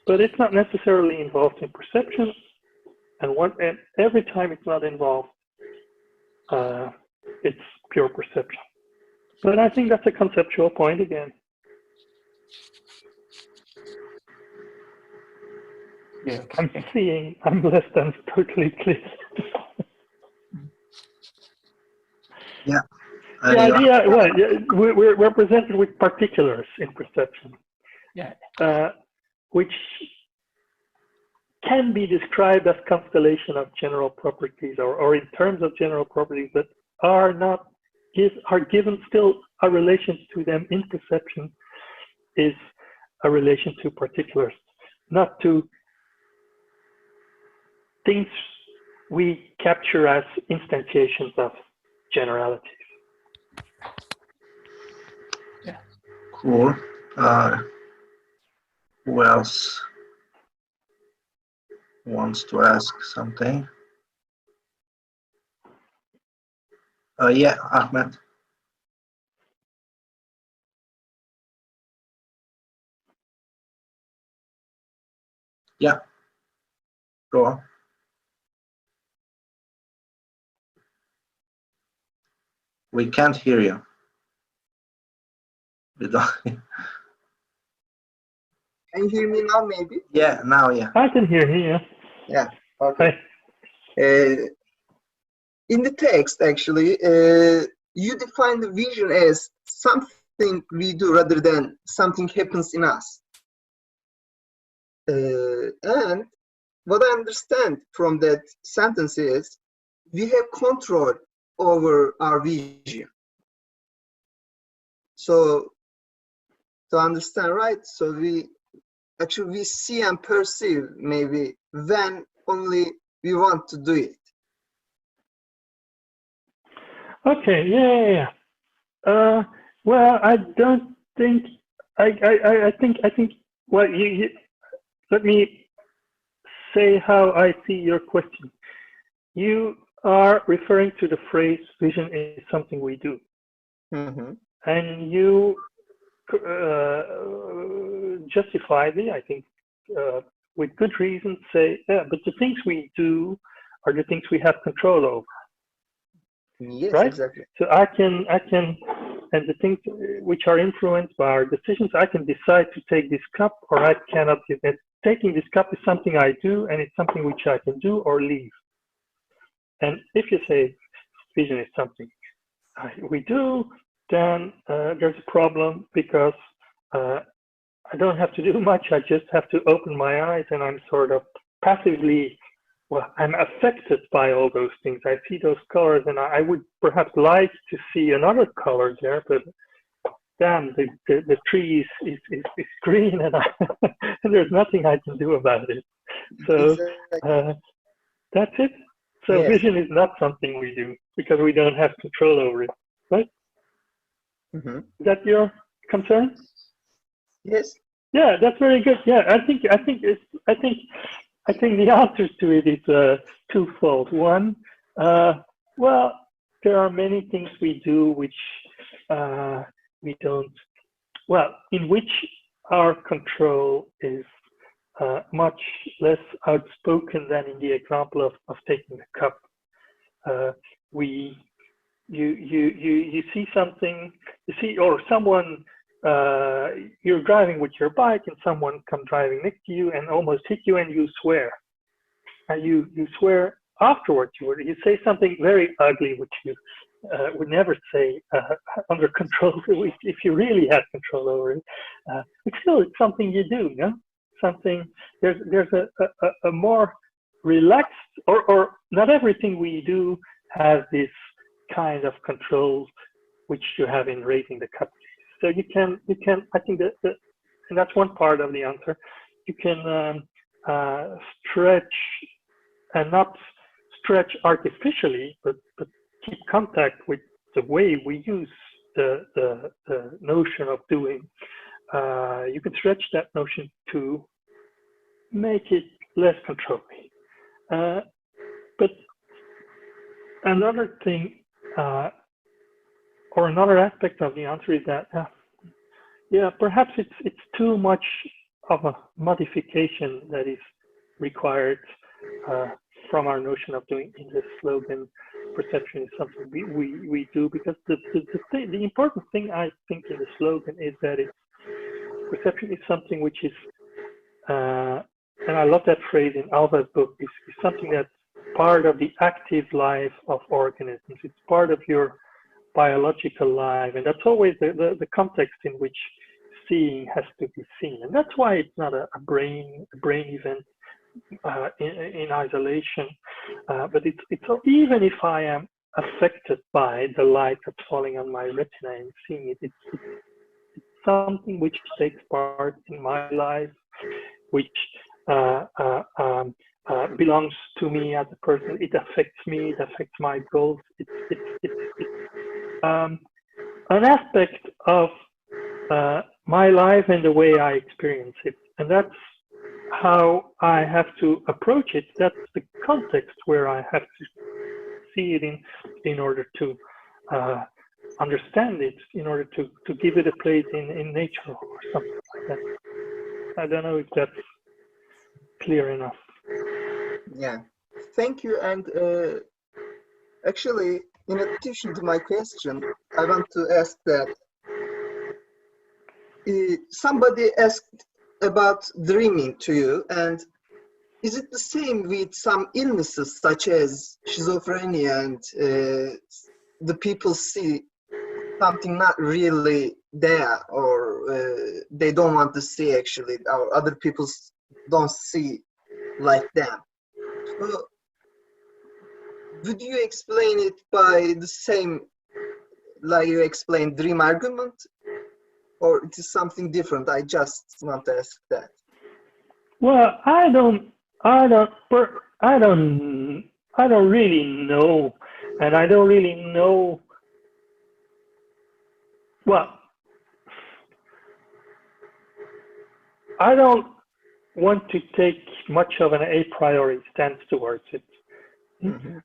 but it's not necessarily involved in perception. And every time it's not involved, it's pure perception. But I think that's a conceptual point again. Yeah, I'm less than totally clear. Yeah. The idea, well, we're represented with particulars in perception, which can be described as constellation of general properties, or in terms of general properties, but are given still a relation to them in perception is a relation to particulars, not to things we capture as instantiations of generalities. Yeah. Cool. Who else wants to ask something? Yeah, Ahmed. Yeah. Go on. We can't hear you. We don't. Can you hear me now, maybe? Yeah, now, yeah. I can hear you. Yeah, okay. In the text, actually, you define the vision as something we do rather than something happens in us. And what I understand from that sentence is we have control over our vision. So to understand, right? So we see and perceive maybe when only we want to do it. Okay, yeah. Well, I don't think I think well, let me say how I see your question. You are referring to the phrase vision is something we do. Mm-hmm. And you justifiably, I think, with good reason, say, yeah, but the things we do are the things we have control over. Yes, right? Exactly. So I can, and the things which are influenced by our decisions, I can decide to take this cup or I cannot. Taking this cup is something I do, and it's something which I can do or leave. And if you say vision is something we do, then there's a problem because I don't have to do much. I just have to open my eyes, and I'm sort of passively, well, I'm affected by all those things. I see those colors, and I would perhaps like to see another color there, but damn, the tree is green and, and there's nothing I can do about it. So that's it. So Yes. vision is not something we do because we don't have control over it, right? Mm-hmm. Is that your concern? Yes. Yeah, that's very good. Yeah, I think the answer to it is twofold. One, well, there are many things we do which we don't, well, in which our control is much less outspoken than in the example of taking the cup. You see something, you see, or someone, you're driving with your bike and someone comes driving next to you and almost hit you and you swear. And you swear afterwards, you say something very ugly, which you would never say under control if you really had control over it. But still, it's something you do, no? Something, there's a more relaxed, or not everything we do has this kind of control which you have in raising the cup. So you can I think that and that's one part of the answer. You can stretch, and not stretch artificially, but keep contact with the way we use the notion of doing. You can stretch that notion to make it less controlling. But another thing, or another aspect of the answer is that, yeah, perhaps it's too much of a modification that is required from our notion of doing in the slogan. Perception is something we do, because the important thing I think in the slogan is that perception is something which is, and I love that phrase in Alva's book, is something that's part of the active life of organisms. It's part of your biological life, and that's always the context in which seeing has to be seen. And that's why it's not a brain event in isolation, but it's even if I am affected by the light that's falling on my retina and seeing it, it's something which takes part in my life, which belongs to me as a person. It affects me, it affects my goals. It's an aspect of my life and the way I experience it. And that's how I have to approach it. That's the context where I have to see it in order to understand it, in order to give it a place in nature or something like that. I don't know if that's clear enough. Yeah, thank you. And actually, in addition to my question, I want to ask that somebody asked about dreaming to you, and is it the same with some illnesses such as schizophrenia, and the people see something not really there, or they don't want to see actually, or other people don't see like them? So would you explain it by the same, like you explained dream argument, or it is something different? I just want to ask that. Well, I don't really know, and I don't really know. Well, I don't want to take much of an a priori stance towards it. Mm-hmm.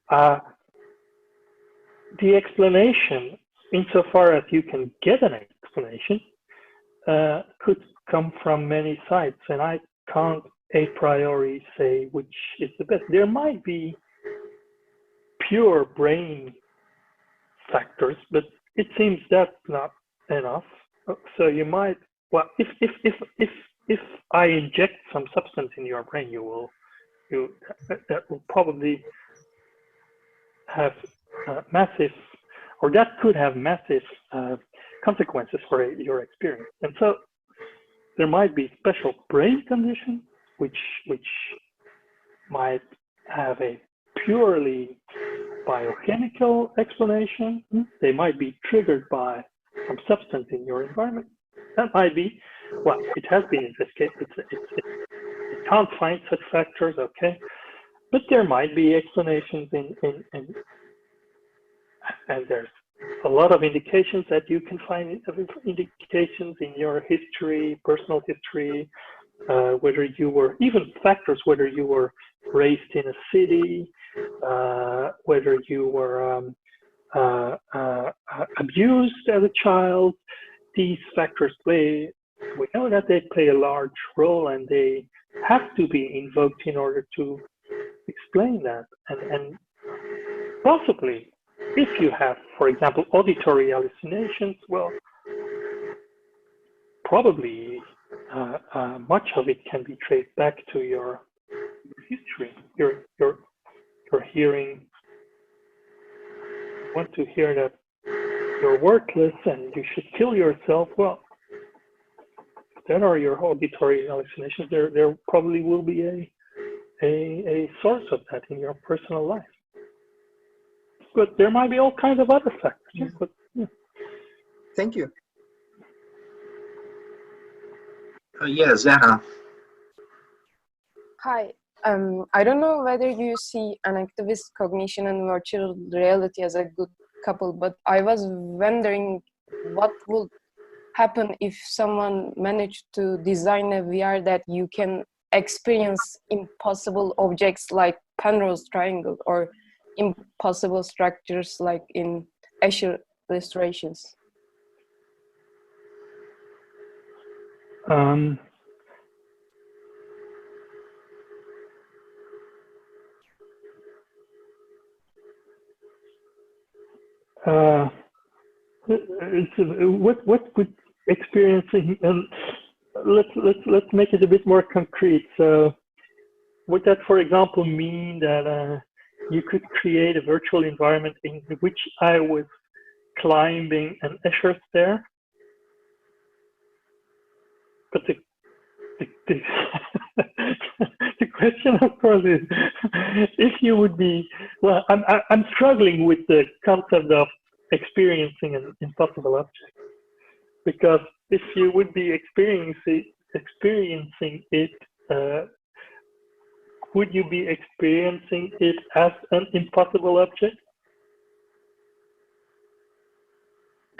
The explanation, insofar as you can get an explanation, could come from many sides, and I can't a priori say which is the best. There might be pure brain factors, but it seems that's not enough. So you might, well, if I inject some substance in your brain, that will probably have massive, or that could have massive consequences for your experience. And so there might be special brain conditions which might have a purely biochemical explanation. They might be triggered by some substance in your environment. That might be, well, it has been investigated. It can't find such factors, okay? But there might be explanations and there's a lot of indications that you can find indications in your history, personal history, whether you were, even factors, whether you were raised in a city, whether you were abused as a child. These factors we know that they play a large role, and they have to be invoked in order to explain that. And possibly, if you have, for example, auditory hallucinations, well, probably much of it can be traced back to your history, your hearing. You want to hear that you're worthless and you should kill yourself. Well, if that are your auditory hallucinations, there probably will be a source of that in your personal life. But there might be all kinds of other factors. Yeah. But, yeah. Thank you. Yeah, Zara. Hi. I don't know whether you see an activist cognition and virtual reality as a good couple, but I was wondering what would happen if someone managed to design a VR that you can experience impossible objects like Penrose triangle or impossible structures like in Escher illustrations. What would experiencing, and let's make it a bit more concrete. So would that, for example, mean that you could create a virtual environment in which I was climbing an Escher stair? But the question, of course, is if you would be, well, I'm struggling with the concept of experiencing an impossible object, because if you would be experiencing it, would you be experiencing it as an impossible object?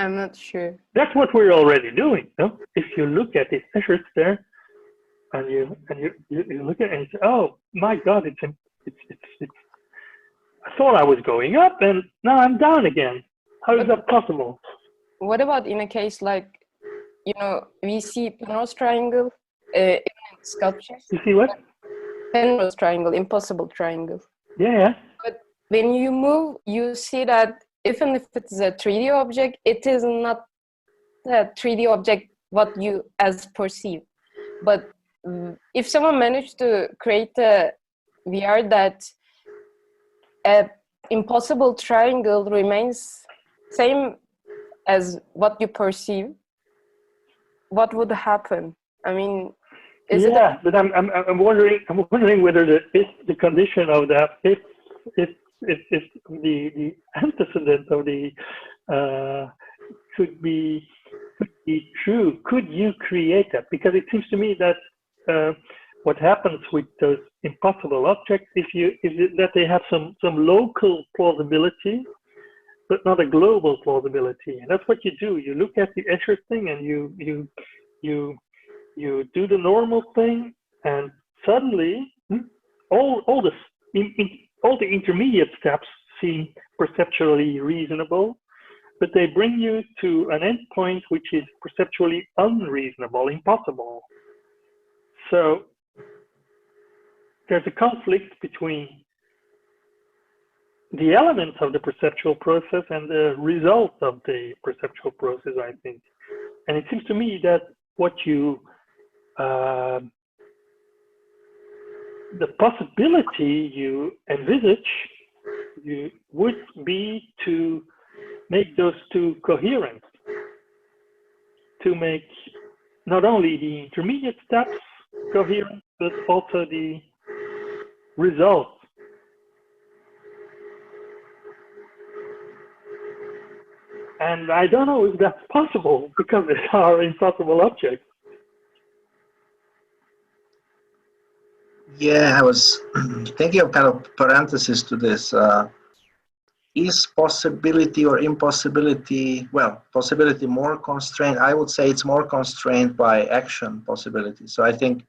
I'm not sure. That's what we're already doing, no? If you look at this Escher stair, and you look at it and you say, oh my God, it's I thought I was going up and now I'm down again. How is that possible? What about in a case like, you know, we see Penrose triangle in sculptures? You see what? Penrose triangle, impossible triangle. Yeah. But when you move, you see that even if it's a 3D object, it is not a 3D object what you as perceive. But if someone managed to create a VR that a impossible triangle remains same as what you perceive, what would happen? I mean, but I'm wondering whether the condition of that, if the antecedent of the could be true. Could you create that? Because it seems to me that what happens with those impossible objects is that they have some local plausibility, but not a global plausibility. And that's what you do. You look at the Escher thing and you do the normal thing, and suddenly all the intermediate steps seem perceptually reasonable, but they bring you to an endpoint which is perceptually unreasonable, impossible. So there's a conflict between the elements of the perceptual process and the result of the perceptual process, I think. And it seems to me that what you, the possibility you envisage would be to make those two coherent, to make not only the intermediate steps coherent, but also the results. And I don't know if that's possible because they are impossible objects. Yeah, I was thinking of kind of parenthesis to this. Is possibility or impossibility, well, possibility more constrained? I would say it's more constrained by action possibility. So I think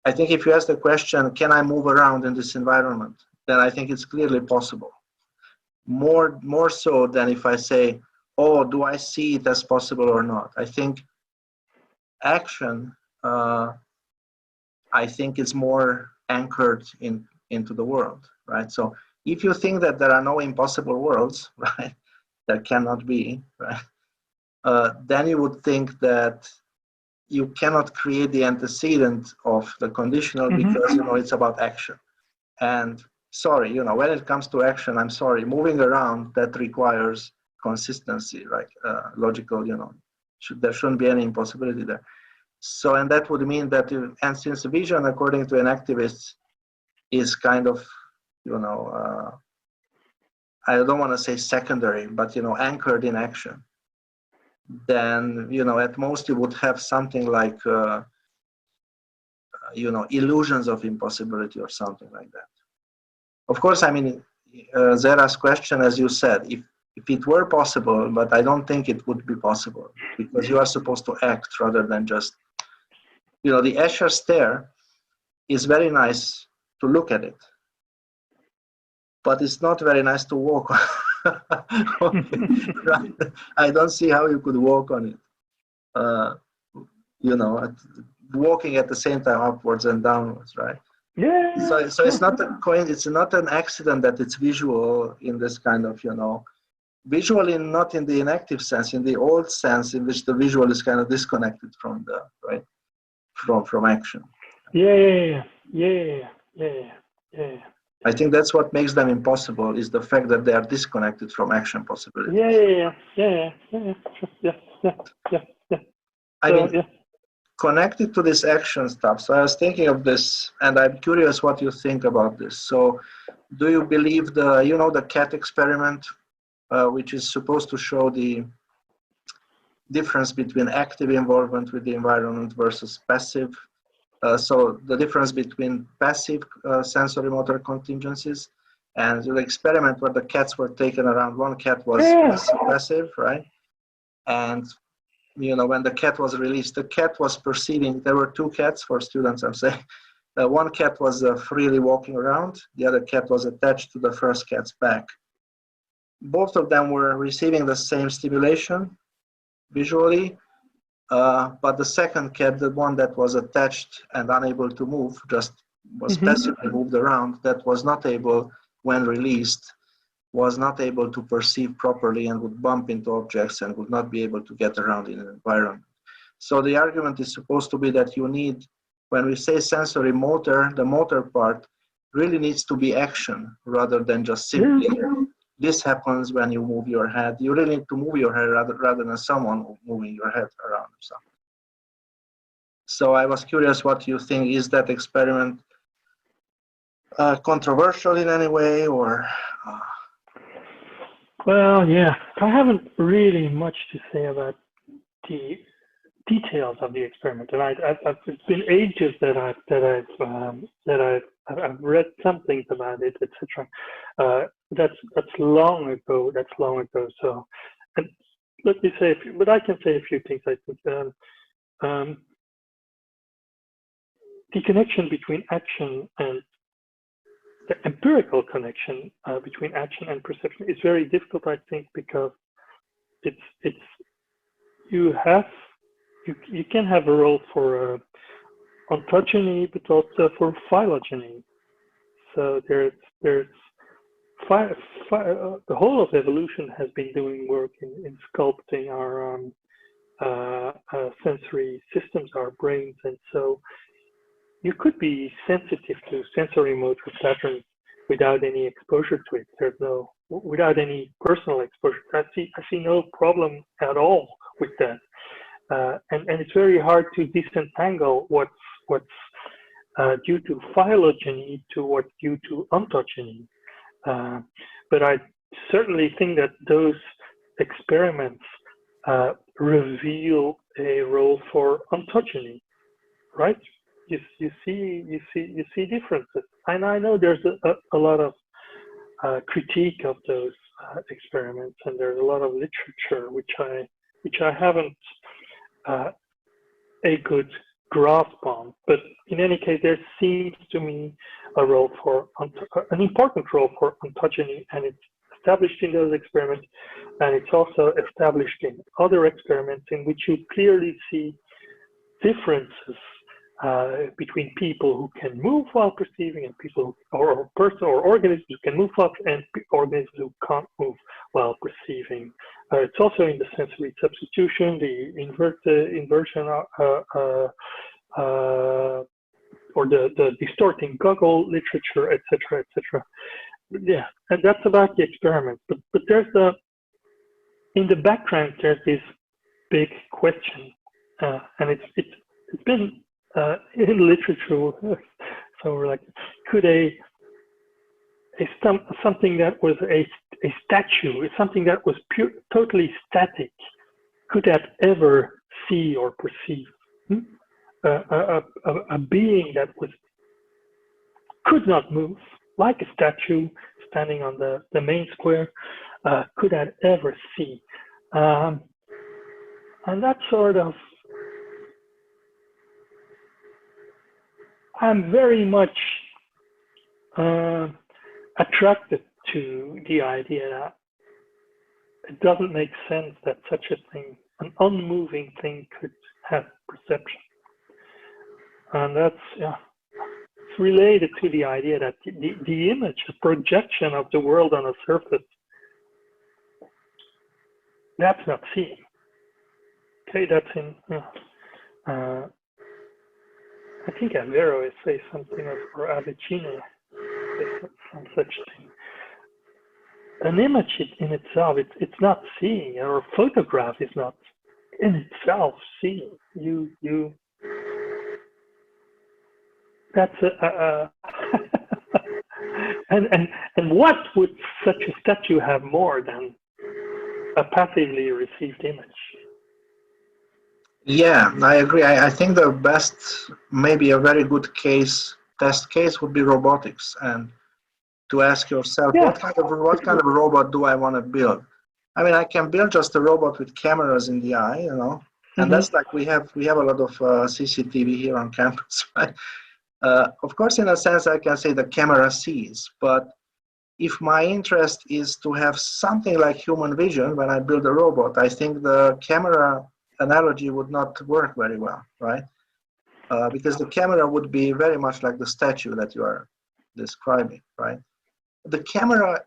if you ask the question, can I move around in this environment? Then I think it's clearly possible. More so than if I say, oh, do I see it as possible or not? I think action, I think it's more anchored into the world, right? So if you think that there are no impossible worlds, right, there cannot be, right, then you would think that you cannot create the antecedent of the conditional because, you know, it's about action. And sorry, you know, when it comes to action, I'm sorry, moving around, that requires consistency, right? Logical, you know, there shouldn't be any impossibility there. So, and that would mean that, and since vision, according to an activist, is kind of, you know, I don't want to say secondary, but, you know, anchored in action, then, you know, at most you would have something like, you know, illusions of impossibility or something like that. Of course, I mean, Zera's question, as you said, if it were possible, but I don't think it would be possible because you are supposed to act rather than just, you know, the Escher stare is very nice to look at it, but it's not very nice to walk on. Okay, right? I don't see how you could walk on it. You know, walking at the same time upwards and downwards, right? Yeah. So it's not a it's not an accident that it's visual in this kind of, you know, visually not in the inactive sense, in the old sense in which the visual is kind of disconnected from the right from action. Yeah. I think that's what makes them impossible is the fact that they are disconnected from action possibilities. Yeah. I mean, connected to this action stuff. So I was thinking of this, and I'm curious what you think about this. So, do you believe you know, the cat experiment, which is supposed to show the difference between active involvement with the environment versus passive? So the difference between passive sensory motor contingencies and the experiment where the cats were taken around. One cat was passive, right? And you know, when the cat was released, the cat was perceiving, there were two cats for students, I'm saying. One cat was freely walking around, the other cat was attached to the first cat's back. Both of them were receiving the same stimulation visually, but the second cat, the one that was attached and unable to move, just was passively moved around, that was not able, when released, was not able to perceive properly and would bump into objects and would not be able to get around in an environment. So the argument is supposed to be that you need, when we say sensory motor, the motor part really needs to be action rather than just simply, this happens when you move your head. You really need to move your head rather than someone moving your head around or something. So I was curious what you think. Is that experiment controversial in any way, or? Well, yeah, I haven't really much to say about the details of the experiment, and it's been ages that I've read some things about it, etc. That's long ago. So, and let me say, but I can say a few things. I think the connection between action and the empirical connection between action and perception is very difficult, I think, because you can have a role for ontogeny, but also for phylogeny. So there's the whole of evolution has been doing work in sculpting our sensory systems, our brains, and so you could be sensitive to sensory motor patterns without any exposure to it. Without any personal exposure. I see no problem at all with that. And it's very hard to disentangle what's due to phylogeny to what's due to ontogeny. But I certainly think that those experiments reveal a role for ontogeny, right? You see differences, and I know there's a lot of critique of those experiments, and there's a lot of literature which I haven't a good grasp on. But in any case, there seems to me a role for an important role for ontogeny, and it's established in those experiments, and it's also established in other experiments in which you clearly see differences between people who can move while perceiving and people or person or organisms who can move while and organisms who can't move while perceiving. It's also in the sensory substitution, the inversion or the distorting goggle literature, etc., etc. Yeah, and that's about the experiment. But there's in the background there's this big question, and it's been in literature. So we're like, could something that was a statue, something that was totally static, could that ever see or perceive? A being that could not move, like a statue standing on the main square, could that ever see? And that sort of, I'm very much attracted to the idea that it doesn't make sense that such a thing, an unmoving thing, could have perception. And that's, yeah, it's related to the idea that the image, the projection of the world on a surface, that's not seeing. Okay, that's in, I think Averroes says something, or Avicino says some such thing. An image in itself, it's not seeing, or a photograph is not in itself seeing. You that's and what would such a statue have more than a passively received image? Yeah, I agree. I think the best, maybe a very good test case would be robotics, and to ask yourself, Yeah. what kind of robot do I want to build? I mean, I can build just a robot with cameras in the eye, you know, and that's like we have a lot of CCTV here on campus, right? Of course, in a sense, I can say the camera sees, but if my interest is to have something like human vision when I build a robot, I think the camera analogy would not work very well, right? Because the camera would be very much like the statue that you are describing, right? The camera,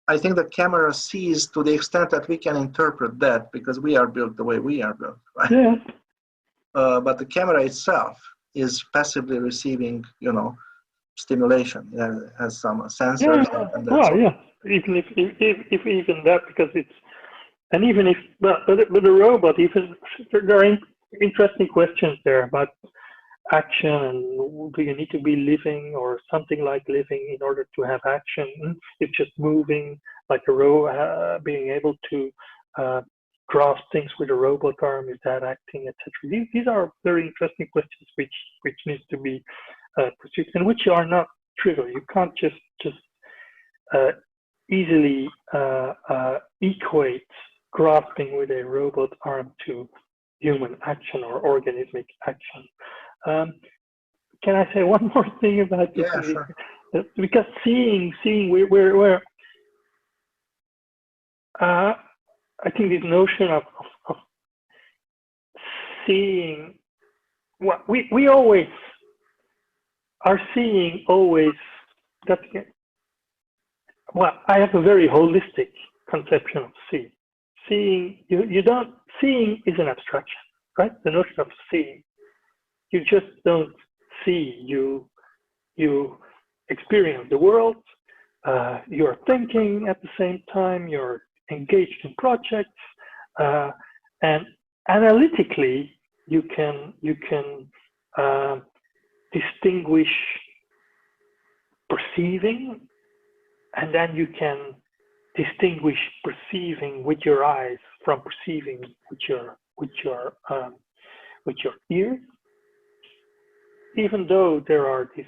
I think the camera sees to the extent that we can interpret that because we are built the way we are built, right? Yeah. But the camera itself is passively receiving, you know, stimulation. It has some sensors. Yeah. And Well, yeah. Even if even that, because it's, and even if, but the robot, even there are interesting questions there about action, and do you need to be living or something like living in order to have action? If just moving like a being able to grasp things with a robot arm, is that acting, etc. These are very interesting questions which needs to be pursued, and which are not trivial. You can't just easily equate grasping with a robot arm to human action or organismic action. Can I say one more thing about this? Yeah, sure. Because seeing, where I think this notion of seeing, well, we always are seeing always. That's, well, I have a very holistic conception of seeing. Seeing, you don't, seeing is an abstraction, right? The notion of seeing. You just don't see, you experience the world, you're thinking at the same time, you're engaged in projects, and analytically you can distinguish perceiving, and then you can distinguish perceiving with your eyes from perceiving with your ears, even though there are these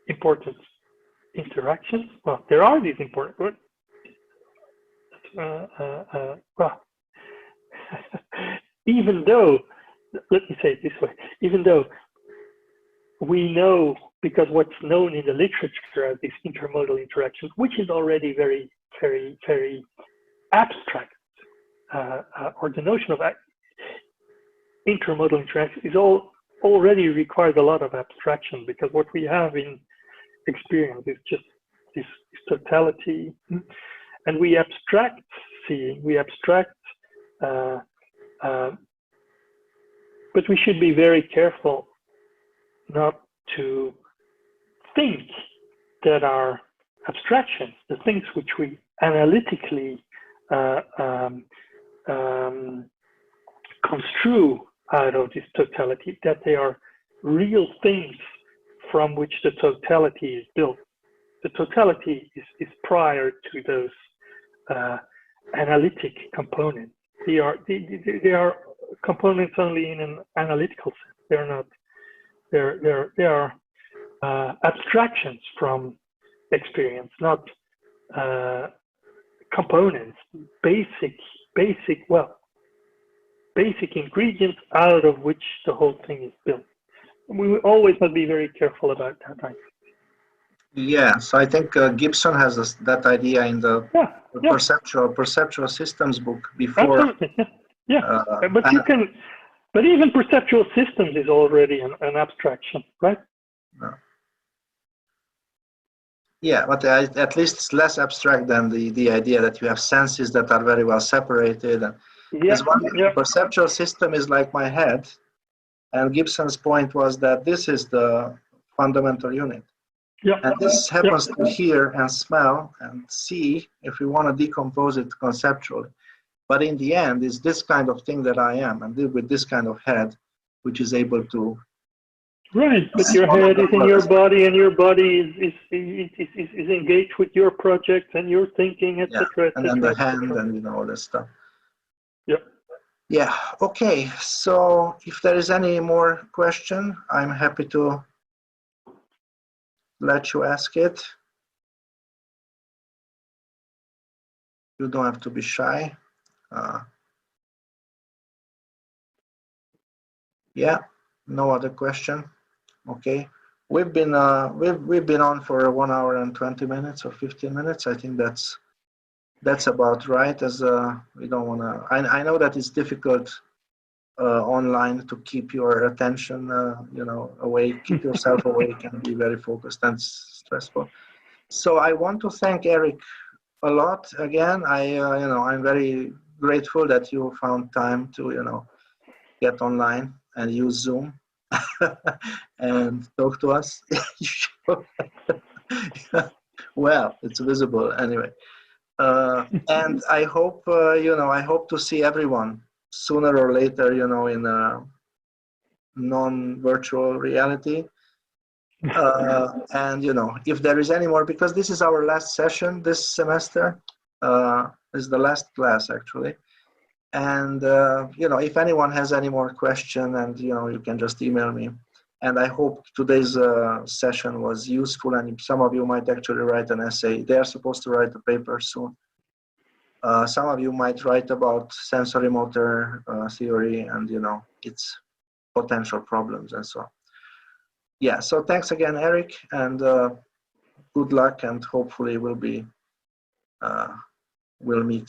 important interactions. Well, there are these important. Even though, let me say it this way, even though we know, because what's known in the literature as these intermodal interactions, which is already very, very, very abstract, or the notion of intermodal interaction is already requires a lot of abstraction, because what we have in experience is just this totality, and we abstract seeing, we abstract, but we should be very careful not to think that our abstractions, the things which we analytically construe out of this totality, that they are real things from which the totality is built. The totality is prior to those analytic components. They are components only in an analytical sense. They're not. They are abstractions from experience, not components. Basic ingredients out of which the whole thing is built. We always must be very careful about that. I think. Yeah, so I think Gibson has that idea in the perceptual systems book before. Absolutely, yeah. But even perceptual systems is already an abstraction, right? Yeah, but at least it's less abstract than the idea that you have senses that are very well separated. And perceptual system is like my head, and Gibson's point was that this is the fundamental unit. Yeah. And this happens to hear and smell and see if we want to decompose it conceptually. But in the end, it's this kind of thing that I am, and with this kind of head, which is able to. Right, but your head is in your body, and your body is engaged with your project and your thinking, etc. And then the hand and all that stuff. Yeah. Yeah. Okay. So if there is any more question, I'm happy to let you ask it. You don't have to be shy. Yeah, no other question. Okay, we've been on for 1 hour and 20 minutes or 15 minutes. I think that's about right. As we don't want to. I know that it's difficult online to keep your attention, awake, keep yourself awake, and be very focused. That's stressful. So I want to thank Erik a lot again. I'm very grateful that you found time to get online and use Zoom and talk to us. Well, it's visible anyway. And I hope I hope to see everyone sooner or later, in a non-virtual reality. And if there is any more, because this is our last session this semester, is the last class actually. And if anyone has any more question, and you can just email me. And I hope today's session was useful, and some of you might actually write an essay. They are supposed to write a paper soon. Some of you might write about sensory motor theory and its potential problems and so on. Yeah, so thanks again, Erik, and good luck, and hopefully we'll meet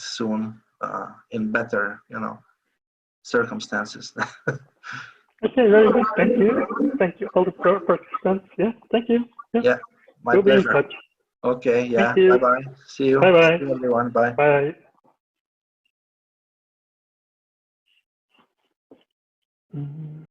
soon in better circumstances. Okay, very good. Thank you. Thank you, all the participants. Yeah, thank you. Yeah, my we'll pleasure. Be in touch. Okay, yeah. Bye-bye. See you. Bye-bye. See you, everyone. Bye. Bye. Mm-hmm.